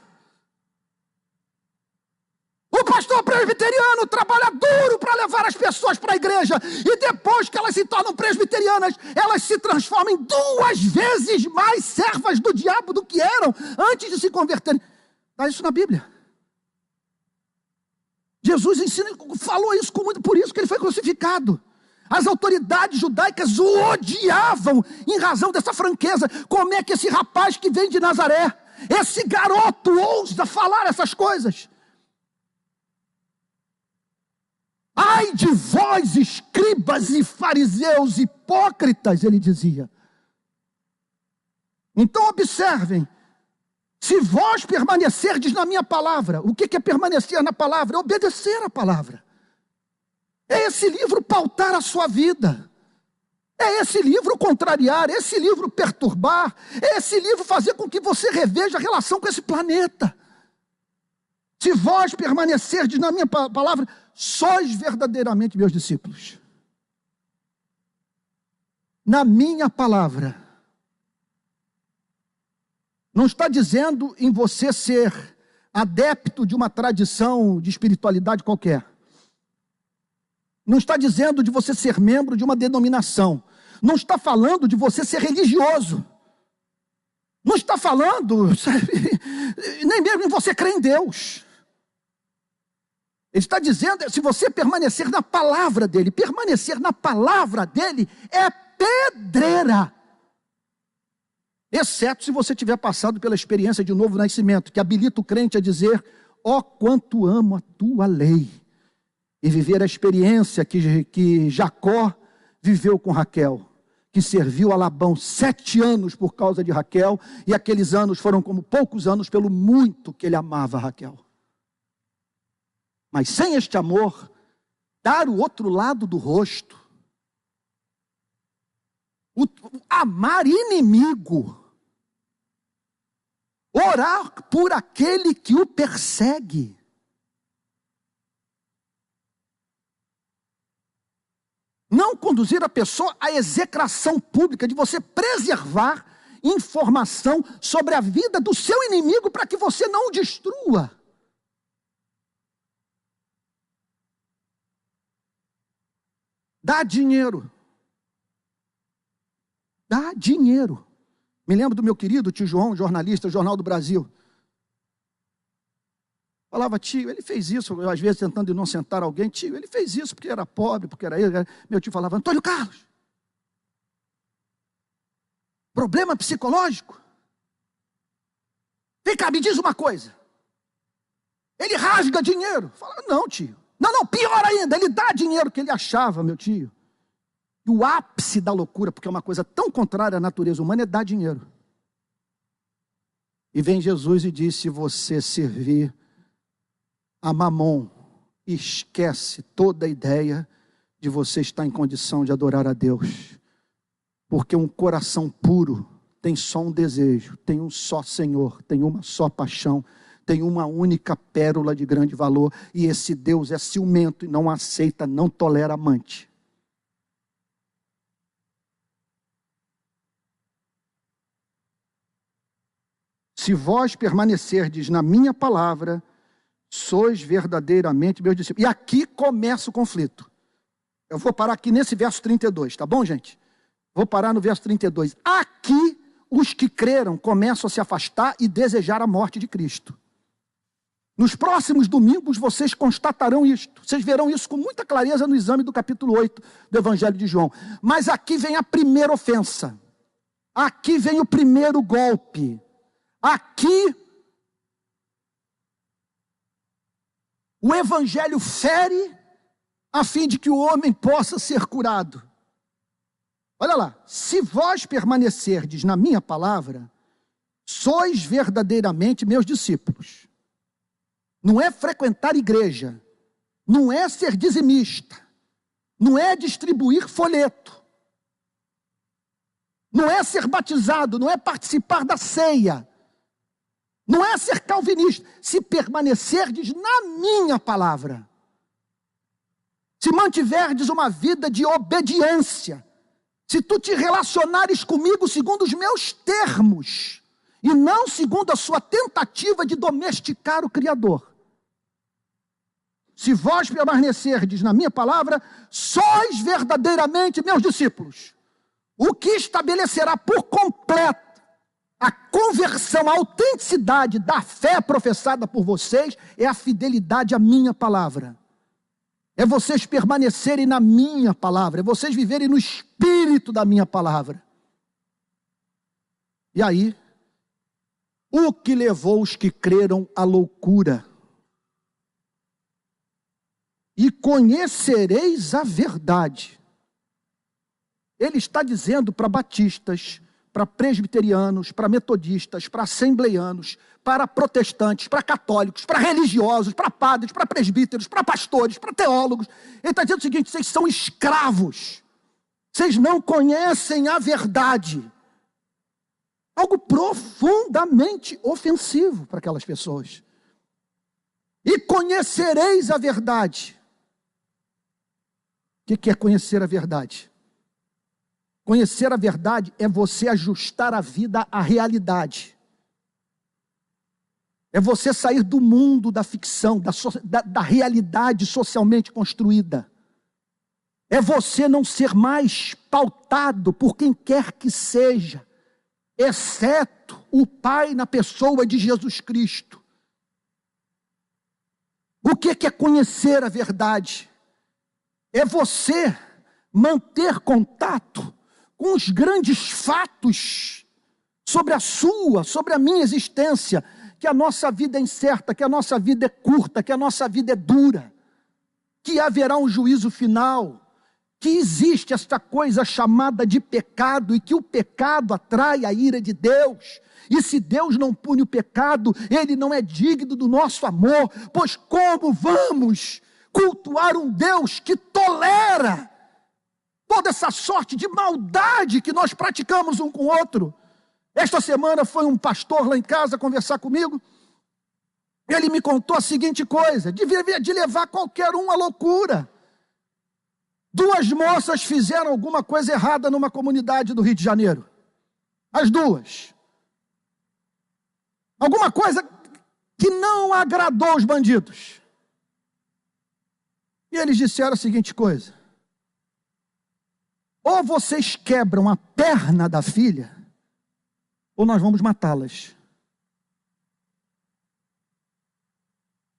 O pastor presbiteriano trabalha duro para levar as pessoas para a igreja, e depois que elas se tornam presbiterianas, elas se transformam em 2 vezes mais servas do diabo do que eram antes de se converterem. Está isso na Bíblia. Jesus falou isso com muito, por isso que ele foi crucificado. As autoridades judaicas o odiavam em razão dessa franqueza. Como é que esse rapaz que vem de Nazaré, esse garoto, ousa falar essas coisas? Ai de vós, escribas e fariseus hipócritas, ele dizia. Então observem, se vós permanecerdes na minha palavra, o que é permanecer na palavra? É obedecer a palavra. É esse livro pautar a sua vida. É esse livro contrariar, é esse livro perturbar, é esse livro fazer com que você reveja a relação com esse planeta. Se vós permanecerdes na minha palavra, sois verdadeiramente meus discípulos. Na minha palavra. Não está dizendo em você ser adepto de uma tradição de espiritualidade qualquer. Não está dizendo de você ser membro de uma denominação. Não está falando de você ser religioso. Não está falando, sabe, nem mesmo em você crer em Deus. Ele está dizendo, se você permanecer na palavra dele, permanecer na palavra dele é pedreira. Exceto se você tiver passado pela experiência de novo nascimento, que habilita o crente a dizer, ó quanto amo a tua lei. E viver a experiência que Jacó viveu com Raquel, que serviu a Labão 7 anos por causa de Raquel, e aqueles anos foram como poucos anos pelo muito que ele amava Raquel. Mas sem este amor, dar o outro lado do rosto, amar inimigo, orar por aquele que o persegue, não conduzir a pessoa à execração pública, de você preservar informação sobre a vida do seu inimigo para que você não o destrua. Dá dinheiro. Dá dinheiro. Me lembro do meu querido tio João, jornalista, Jornal do Brasil. Falava, tio, ele fez isso, eu, às vezes tentando inocentar alguém, tio, ele fez isso porque era pobre, porque era ele. Meu tio falava, Antônio Carlos, problema psicológico? Vem cá, me diz uma coisa. Ele rasga dinheiro? Fala, não, tio. Não, pior ainda, ele dá dinheiro que ele achava, meu tio. E o ápice da loucura, porque é uma coisa tão contrária à natureza humana, é dar dinheiro. E vem Jesus e diz, se você servir a Mamon, esquece toda a ideia de você estar em condição de adorar a Deus. Porque um coração puro tem só um desejo, tem um só Senhor, tem uma só paixão, tem uma única pérola de grande valor, e esse Deus é ciumento e não aceita, não tolera amante. Se vós permanecerdes na minha palavra, sois verdadeiramente meus discípulos. E aqui começa o conflito. Eu vou parar aqui nesse verso 32, tá bom, gente? Vou parar no verso 32. Aqui, os que creram começam a se afastar e desejar a morte de Cristo. Nos próximos domingos, vocês constatarão isto. Vocês verão isso com muita clareza no exame do capítulo 8 do Evangelho de João. Mas aqui vem a primeira ofensa. Aqui vem o primeiro golpe. Aqui, o Evangelho fere a fim de que o homem possa ser curado. Olha lá, se vós permanecerdes na minha palavra, sois verdadeiramente meus discípulos. Não é frequentar igreja, não é ser dizimista, não é distribuir folheto, não é ser batizado, não é participar da ceia, não é ser calvinista. Se permanecerdes na minha palavra, se mantiverdes uma vida de obediência, se tu te relacionares comigo segundo os meus termos, e não segundo a sua tentativa de domesticar o Criador. Se vós permanecerdes na minha palavra, sois verdadeiramente meus discípulos. O que estabelecerá por completo a conversão, a autenticidade da fé professada por vocês é a fidelidade à minha palavra. É vocês permanecerem na minha palavra, é vocês viverem no espírito da minha palavra. E aí, o que levou os que creram à loucura? E conhecereis a verdade. Ele está dizendo para batistas, para presbiterianos, para metodistas, para assembleianos, para protestantes, para católicos, para religiosos, para padres, para presbíteros, para pastores, para teólogos. Ele está dizendo o seguinte: vocês são escravos, vocês não conhecem a verdade. Algo profundamente ofensivo para aquelas pessoas. E conhecereis a verdade. O que é conhecer a verdade? Conhecer a verdade é você ajustar a vida à realidade. É você sair do mundo da ficção, da realidade socialmente construída. É você não ser mais pautado por quem quer que seja, exceto o Pai na pessoa de Jesus Cristo. O que é conhecer a verdade? É você manter contato com os grandes fatos sobre sobre a minha existência, que a nossa vida é incerta, que a nossa vida é curta, que a nossa vida é dura, que haverá um juízo final, que existe esta coisa chamada de pecado e que o pecado atrai a ira de Deus. E se Deus não pune o pecado, Ele não é digno do nosso amor, pois como vamos cultuar um Deus que tolera toda essa sorte de maldade que nós praticamos um com o outro? Esta semana foi um pastor lá em casa conversar comigo. Ele me contou a seguinte coisa: de levar qualquer um à loucura. 2 moças fizeram alguma coisa errada numa comunidade do Rio de Janeiro. As 2. Alguma coisa que não agradou os bandidos. E eles disseram a seguinte coisa: ou vocês quebram a perna da filha, ou nós vamos matá-las.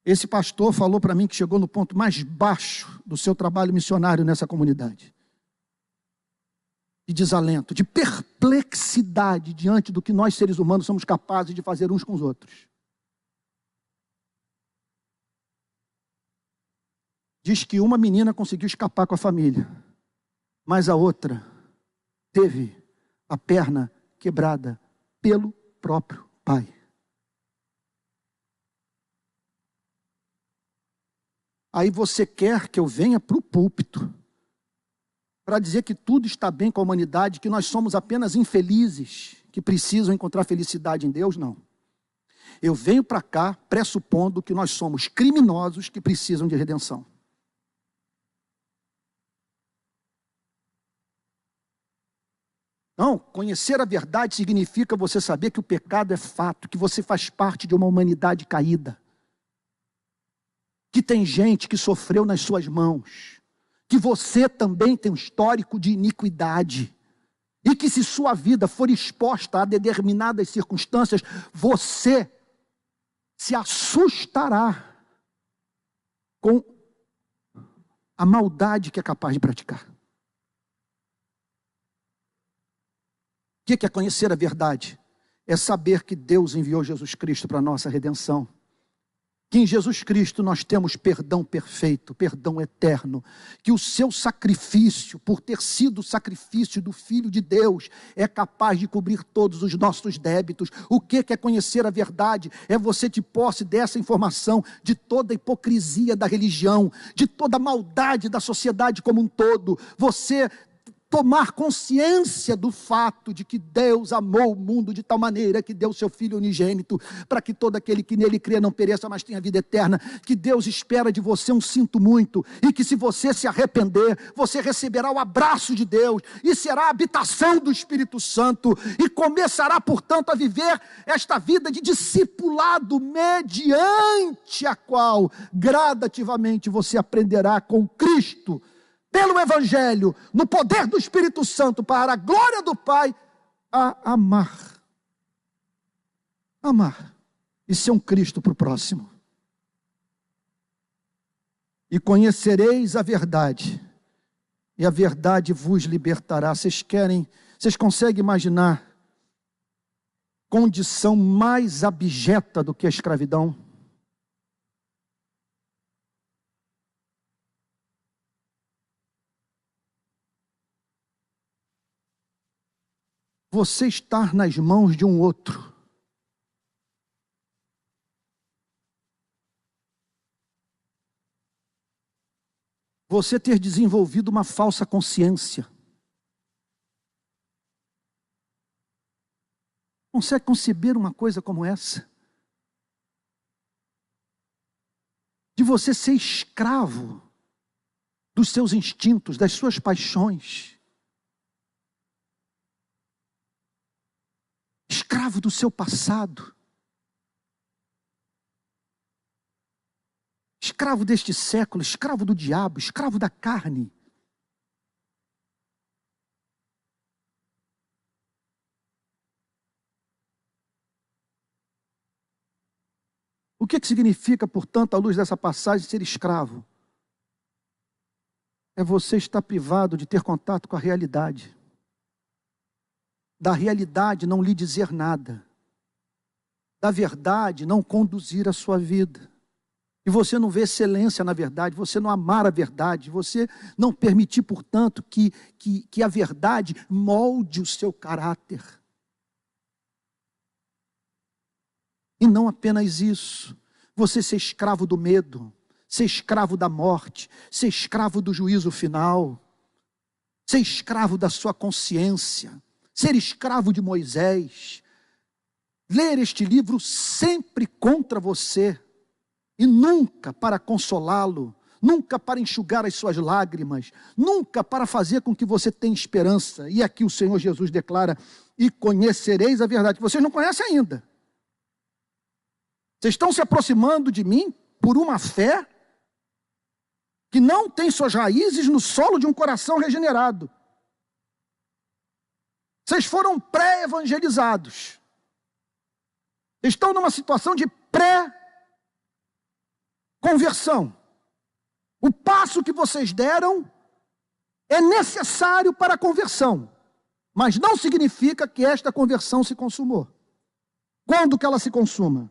Esse pastor falou para mim que chegou no ponto mais baixo do seu trabalho missionário nessa comunidade. De desalento, de perplexidade diante do que nós seres humanos somos capazes de fazer uns com os outros. Diz que uma menina conseguiu escapar com a família, mas a outra teve a perna quebrada pelo próprio pai. Aí você quer que eu venha para o púlpito para dizer que tudo está bem com a humanidade, que nós somos apenas infelizes, que precisam encontrar felicidade em Deus? Não. Eu venho para cá pressupondo que nós somos criminosos que precisam de redenção. Não, conhecer a verdade significa você saber que o pecado é fato, que você faz parte de uma humanidade caída, que tem gente que sofreu nas suas mãos, que você também tem um histórico de iniquidade, e que se sua vida for exposta a determinadas circunstâncias, você se assustará com a maldade que é capaz de praticar. O que é conhecer a verdade? É saber que Deus enviou Jesus Cristo para a nossa redenção. Que em Jesus Cristo nós temos perdão perfeito, perdão eterno. Que o seu sacrifício, por ter sido o sacrifício do Filho de Deus, é capaz de cobrir todos os nossos débitos. O que é conhecer a verdade? É você ter posse dessa informação, de toda a hipocrisia da religião, de toda a maldade da sociedade como um todo. Você tomar consciência do fato de que Deus amou o mundo de tal maneira que deu seu Filho unigênito, para que todo aquele que nele crê não pereça, mas tenha vida eterna. Que Deus espera de você um sinto muito, e que se você se arrepender, você receberá o abraço de Deus, e será a habitação do Espírito Santo, e começará, portanto, a viver esta vida de discipulado, mediante a qual, gradativamente, você aprenderá com Cristo, pelo Evangelho, no poder do Espírito Santo, para a glória do Pai, a amar. Amar. E ser um Cristo para o próximo. E conhecereis a verdade, e a verdade vos libertará. Vocês conseguem imaginar condição mais abjeta do que a escravidão? você estar nas mãos de um outro. Você ter desenvolvido uma falsa consciência. Consegue conceber uma coisa como essa? De você ser escravo dos seus instintos, das suas paixões. Escravo do seu passado. Escravo deste século, escravo do diabo, escravo da carne. O que significa, portanto, à luz dessa passagem, ser escravo? É você estar privado de ter contato com a realidade. Da realidade não lhe dizer nada. Da verdade não conduzir a sua vida. E você não vê excelência na verdade, você não amar a verdade, você não permitir, portanto, que a verdade molde o seu caráter. E não apenas isso, você ser escravo do medo, ser escravo da morte, ser escravo do juízo final, ser escravo da sua consciência, ser escravo de Moisés, ler este livro sempre contra você, e nunca para consolá-lo, nunca para enxugar as suas lágrimas, nunca para fazer com que você tenha esperança. E aqui o Senhor Jesus declara, e conhecereis a verdade, que vocês não conhecem ainda. Vocês estão se aproximando de mim por uma fé que não tem suas raízes no solo de um coração regenerado. Vocês foram pré-evangelizados. Estão numa situação de pré-conversão. O passo que vocês deram é necessário para a conversão, mas não significa que esta conversão se consumou. Quando que ela se consuma?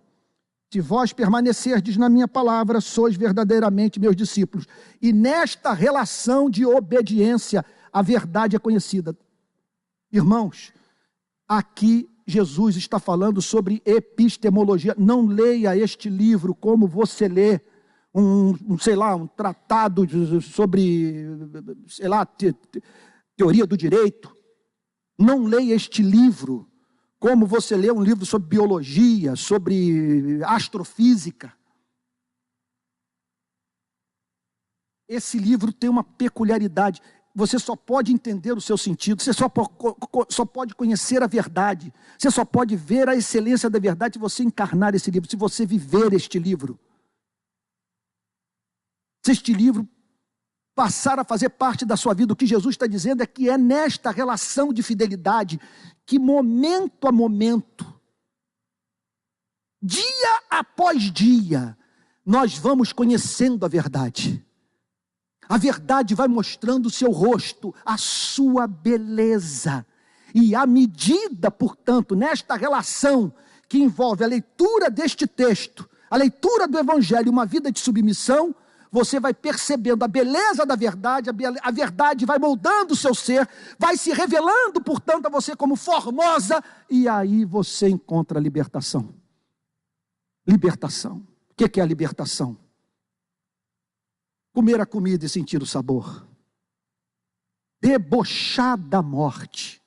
Se vós permanecerdes na minha palavra, sois verdadeiramente meus discípulos. E nesta relação de obediência, a verdade é conhecida. Irmãos, aqui Jesus está falando sobre epistemologia. Não leia este livro como você lê um tratado sobre, teoria do direito. Não leia este livro como você lê um livro sobre biologia, sobre astrofísica. Esse livro tem uma peculiaridade. Você só pode entender o seu sentido, você só pode conhecer a verdade, você só pode ver a excelência da verdade se você encarnar esse livro, se você viver este livro. Se este livro passar a fazer parte da sua vida, o que Jesus está dizendo é que é nesta relação de fidelidade que momento a momento, dia após dia, nós vamos conhecendo a verdade. A verdade vai mostrando o seu rosto, a sua beleza. E à medida, portanto, nesta relação que envolve a leitura deste texto, a leitura do Evangelho e uma vida de submissão, você vai percebendo a beleza da verdade, a verdade vai moldando o seu ser, vai se revelando, portanto, a você como formosa, e aí você encontra a libertação. Libertação. O que é a libertação? Comer a comida e sentir o sabor. Debochar da morte.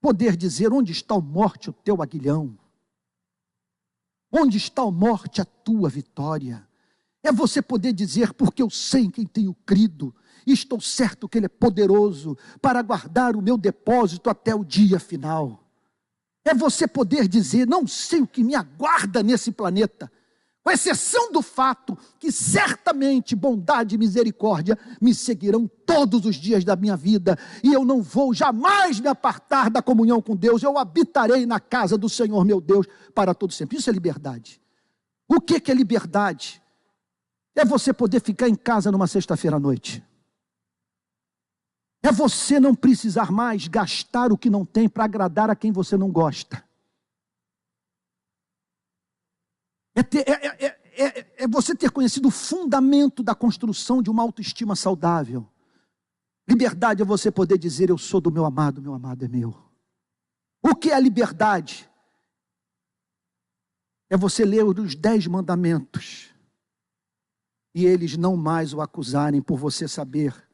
Poder dizer, onde está, ó morte, o teu aguilhão? Onde está, ó morte, a tua vitória? É você poder dizer, porque eu sei em quem tenho crido, e estou certo que Ele é poderoso para guardar o meu depósito até o dia final. É você poder dizer, não sei o que me aguarda nesse planeta, com exceção do fato que certamente bondade e misericórdia me seguirão todos os dias da minha vida, e eu não vou jamais me apartar da comunhão com Deus, eu habitarei na casa do Senhor meu Deus para todo sempre. Isso é liberdade. O que é liberdade? É você poder ficar em casa numa sexta-feira à noite. É você não precisar mais gastar o que não tem para agradar a quem você não gosta. É você ter conhecido o fundamento da construção de uma autoestima saudável. Liberdade é você poder dizer, eu sou do meu amado é meu. O que é a liberdade? É você ler os 10 mandamentos e eles não mais o acusarem por você saber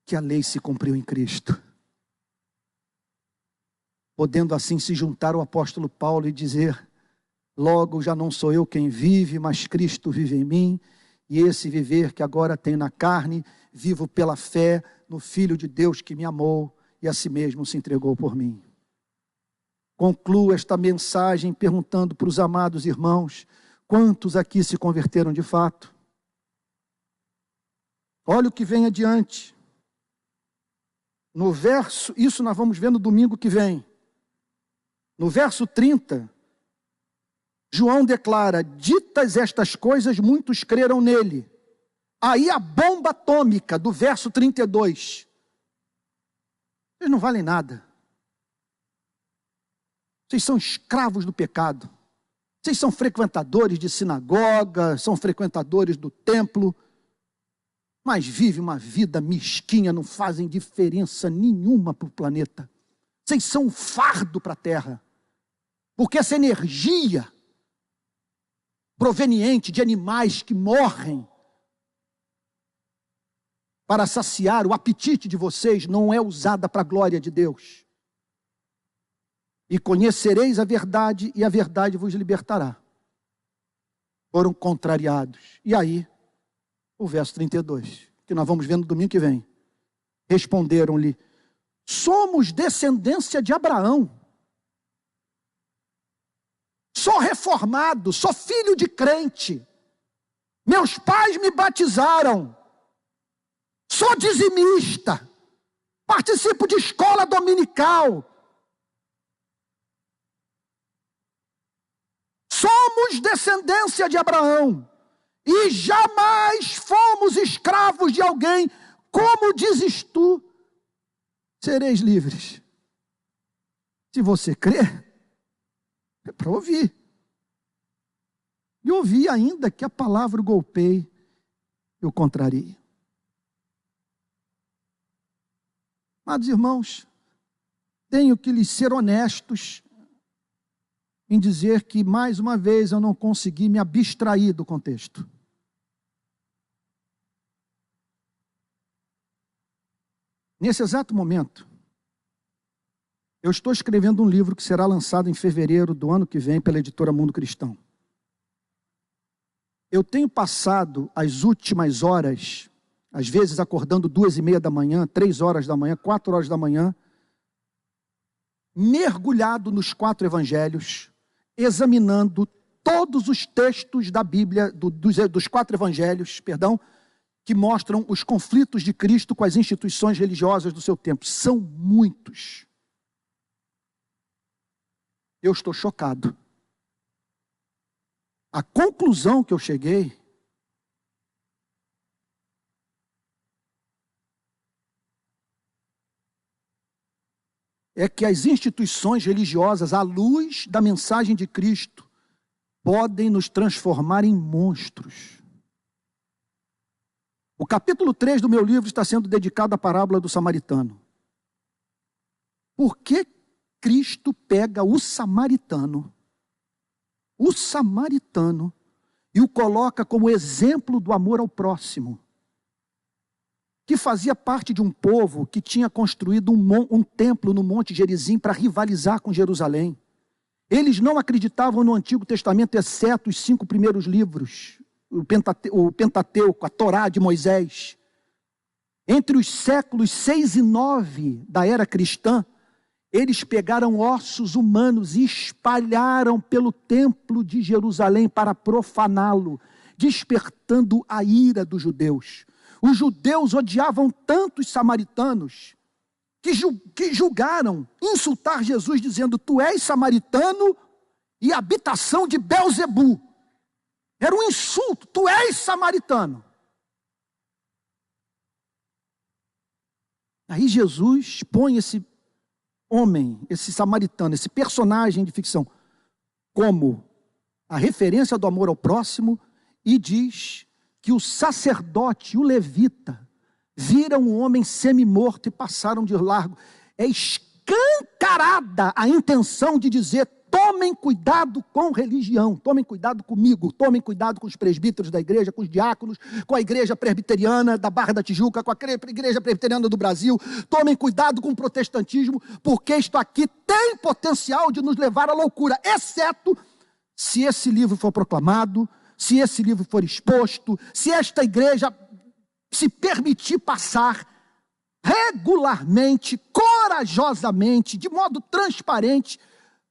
que a lei se cumpriu em Cristo. Podendo assim se juntar ao apóstolo Paulo e dizer: logo já não sou eu quem vive, mas Cristo vive em mim, e esse viver que agora tenho na carne, vivo pela fé no Filho de Deus que me amou e a si mesmo se entregou por mim. Concluo esta mensagem perguntando para os amados irmãos: quantos aqui se converteram de fato? Olha o que vem adiante. No verso, isso nós vamos ver no domingo que vem. No verso 30, João declara: ditas estas coisas, muitos creram nele. Aí a bomba atômica do verso 32. Vocês não valem nada. Vocês são escravos do pecado. Vocês são frequentadores de sinagoga, são frequentadores do templo, mas vivem uma vida mesquinha, não fazem diferença nenhuma para o planeta. Vocês são um fardo para a terra, porque essa energia proveniente de animais que morrem para saciar o apetite de vocês não é usada para a glória de Deus. E conhecereis a verdade, e a verdade vos libertará. Foram contrariados. E aí, o verso 32, que nós vamos ver no domingo que vem. Responderam-lhe: somos descendência de Abraão. Sou reformado, sou filho de crente. Meus pais me batizaram. Sou dizimista. Participo de escola dominical. Somos descendência de Abraão. E jamais fomos escravos de alguém. Como dizes tu, sereis livres. Se você crer, é para ouvir. E ouvir ainda que a palavra o golpeie e o contrarie. Amados irmãos, tenho que lhes ser honestos em dizer que, mais uma vez, eu não consegui me abstrair do contexto. Nesse exato momento, eu estou escrevendo um livro que será lançado em fevereiro do ano que vem pela editora Mundo Cristão. Eu tenho passado as últimas horas, às vezes acordando 2:30 da manhã, 3 horas da manhã, 4 horas da manhã, mergulhado nos 4 evangelhos, examinando todos os textos da Bíblia, dos 4 evangelhos, que mostram os conflitos de Cristo com as instituições religiosas do seu tempo. São muitos. Eu estou chocado. A conclusão que eu cheguei é que as instituições religiosas, à luz da mensagem de Cristo, podem nos transformar em monstros. O capítulo 3 do meu livro está sendo dedicado à parábola do samaritano. Por que Cristo pega o samaritano, e o coloca como exemplo do amor ao próximo, que fazia parte de um povo que tinha construído um templo no Monte Gerizim para rivalizar com Jerusalém. Eles não acreditavam no Antigo Testamento, exceto os 5 primeiros livros, o Pentateuco, a Torá de Moisés. Entre os séculos 6 e 9 da era cristã, eles pegaram ossos humanos e espalharam pelo templo de Jerusalém para profaná-lo, despertando a ira dos judeus. Os judeus odiavam tanto os samaritanos que julgaram insultar Jesus, dizendo: tu és samaritano e habitação de Belzebu. Era um insulto, tu és samaritano. Aí Jesus põe esse homem, esse samaritano, esse personagem de ficção, como a referência do amor ao próximo, e diz que o sacerdote, o levita, viram um homem semi-morto e passaram de largo. É escancarada a intenção de dizer: tomem cuidado com religião, tomem cuidado comigo, tomem cuidado com os presbíteros da igreja, com os diáconos, com a igreja presbiteriana da Barra da Tijuca, com a igreja presbiteriana do Brasil, tomem cuidado com o protestantismo, porque isto aqui tem potencial de nos levar à loucura, exceto se esse livro for proclamado, se esse livro for exposto, se esta igreja se permitir passar regularmente, corajosamente, de modo transparente,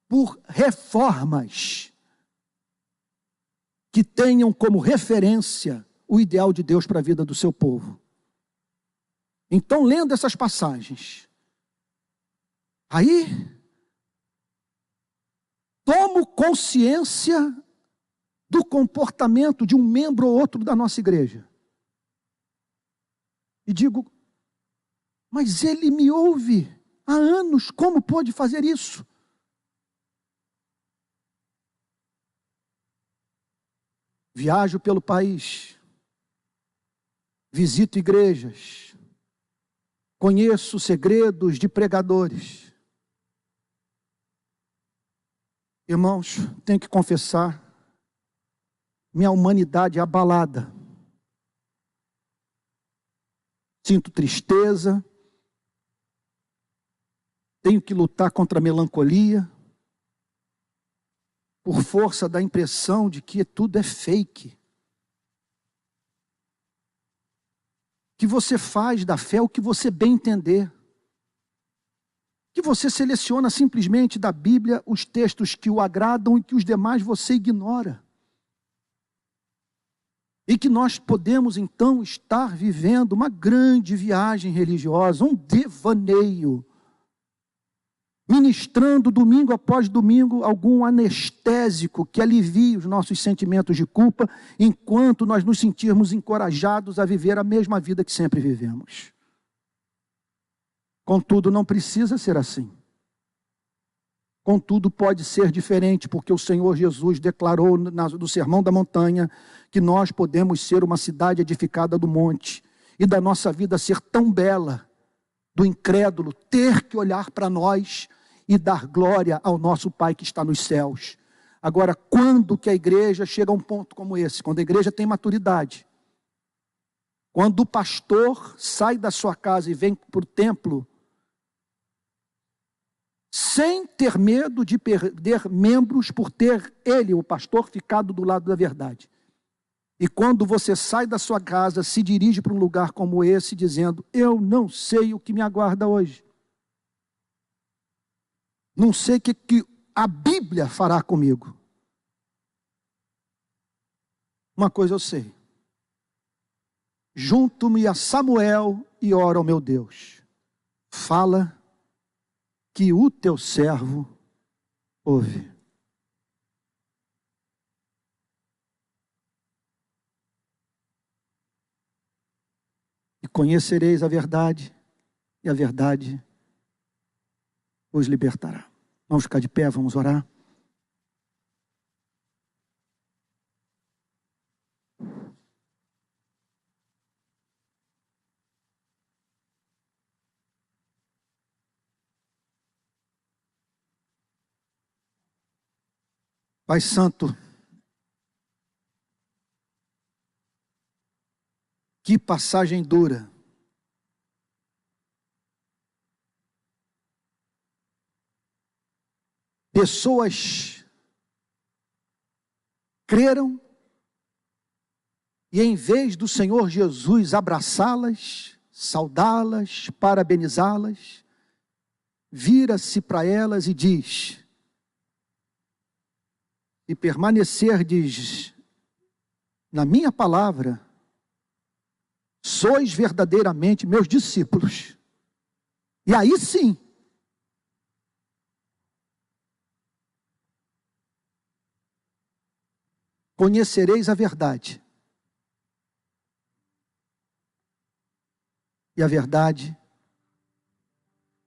por reformas que tenham como referência o ideal de Deus para a vida do seu povo. Então, lendo essas passagens, aí tomo consciência do comportamento de um membro ou outro da nossa igreja. E digo: mas ele me ouve há anos, como pode fazer isso? Viajo pelo país, visito igrejas, conheço segredos de pregadores. Irmãos, tenho que confessar, minha humanidade é abalada. Sinto tristeza, tenho que lutar contra a melancolia, por força da impressão de que tudo é fake. Que você faz da fé o que você bem entender. Que você seleciona simplesmente da Bíblia os textos que o agradam e que os demais você ignora. E que nós podemos então estar vivendo uma grande viagem religiosa, um devaneio, ministrando domingo após domingo algum anestésico que alivie os nossos sentimentos de culpa, enquanto nós nos sentirmos encorajados a viver a mesma vida que sempre vivemos. Contudo, não precisa ser assim. Contudo, pode ser diferente, porque o Senhor Jesus declarou no Sermão da Montanha que nós podemos ser uma cidade edificada do monte, e da nossa vida ser tão bela, do incrédulo ter que olhar para nós e dar glória ao nosso Pai que está nos céus. Agora, quando que a igreja chega a um ponto como esse? Quando a igreja tem maturidade. Quando o pastor sai da sua casa e vem para o templo, sem ter medo de perder membros por ter ele, o pastor, ficado do lado da verdade. E quando você sai da sua casa, se dirige para um lugar como esse, dizendo: eu não sei o que me aguarda hoje. Não sei o que a Bíblia fará comigo. Uma coisa eu sei: junto-me a Samuel e oro ao meu Deus. Fala, que o teu servo ouve. E conhecereis a verdade, e a verdade os libertará. Vamos ficar de pé, vamos orar. Pai Santo, que passagem dura. Pessoas creram e, em vez do Senhor Jesus abraçá-las, saudá-las, parabenizá-las, vira-se para elas e diz: e permanecerdes na minha palavra, sois verdadeiramente meus discípulos. E aí sim, conhecereis a verdade, e a verdade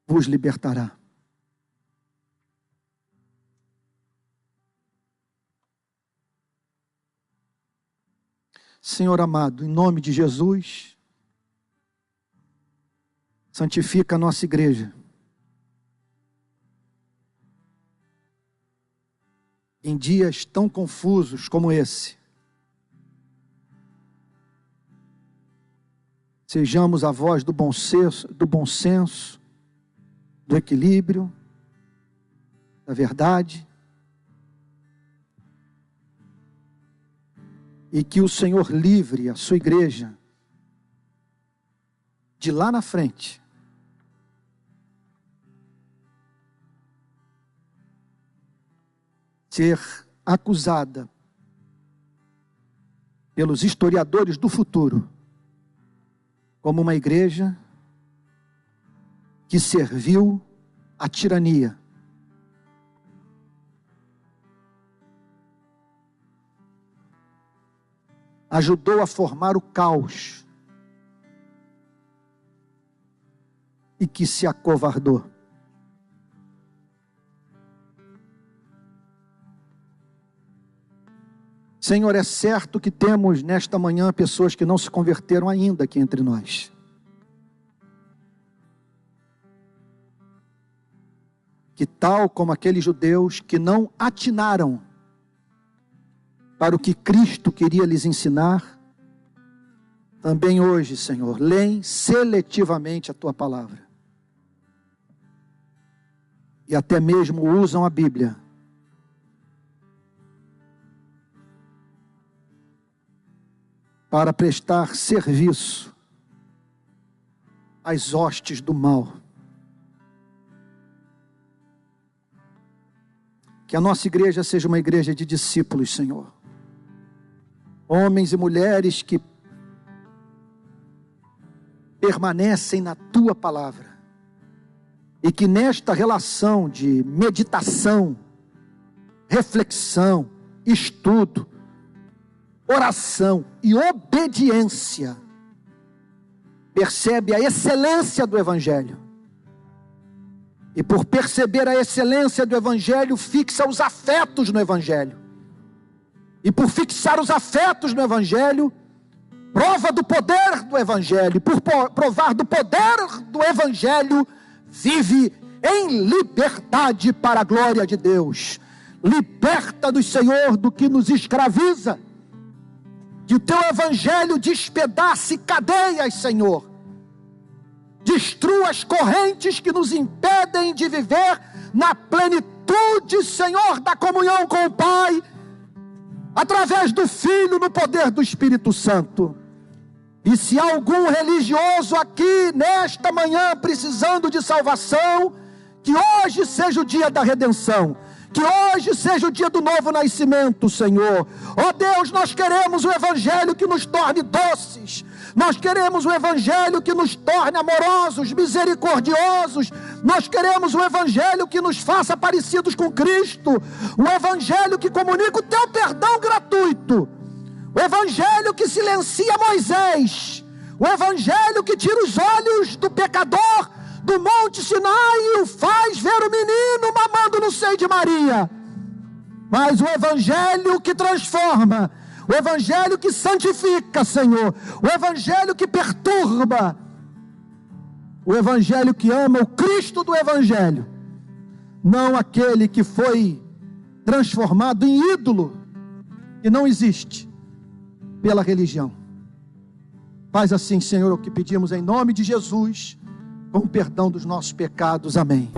vos libertará. Senhor amado, em nome de Jesus, Santifica a nossa igreja. Em dias tão confusos como esse, sejamos a voz do bom senso, do equilíbrio, da verdade, e que o Senhor livre a sua igreja de lá na frente ser acusada pelos historiadores do futuro como uma igreja que serviu à tirania. Ajudou a formar o caos e que se acovardou. Senhor, é certo que temos nesta manhã pessoas que não se converteram ainda aqui entre nós. Que tal como aqueles judeus que não atinaram para o que Cristo queria lhes ensinar, também hoje, Senhor, leem seletivamente a Tua palavra. E até mesmo usam a Bíblia para prestar serviço às hostes do mal. Que a nossa igreja seja uma igreja de discípulos, Senhor. Homens e mulheres que permanecem na Tua palavra. E que nesta relação de meditação, reflexão, estudo, oração e obediência, percebe a excelência do Evangelho. E por perceber a excelência do Evangelho, fixa os afetos no Evangelho. E por fixar os afetos no Evangelho, prova do poder do Evangelho. E por provar do poder do Evangelho, vive em liberdade para a glória de Deus. Liberta-nos, Senhor, do que nos escraviza. Que o Teu Evangelho despedace cadeias, Senhor. Destrua as correntes que nos impedem de viver na plenitude, Senhor, da comunhão com o Pai, através do Filho, no poder do Espírito Santo. E se há algum religioso aqui, nesta manhã, precisando de salvação, que hoje seja o dia da redenção. Que hoje seja o dia do novo nascimento, Senhor. Ó Deus, nós queremos o Evangelho que nos torne doces. Nós queremos o Evangelho que nos torne amorosos, misericordiosos. Nós queremos o Evangelho que nos faça parecidos com Cristo. O Evangelho que comunica o Teu perdão gratuito. O Evangelho que silencia Moisés. O Evangelho que tira os olhos do pecador do Monte Sinai e o faz ver o menino mamando no seio de Maria. Mas o Evangelho que transforma, o Evangelho que santifica, Senhor, o Evangelho que perturba, o Evangelho que ama, o Cristo do Evangelho, não aquele que foi transformado em ídolo, que não existe, pela religião. Faz assim, Senhor, o que pedimos em nome de Jesus, com o perdão dos nossos pecados. Amém.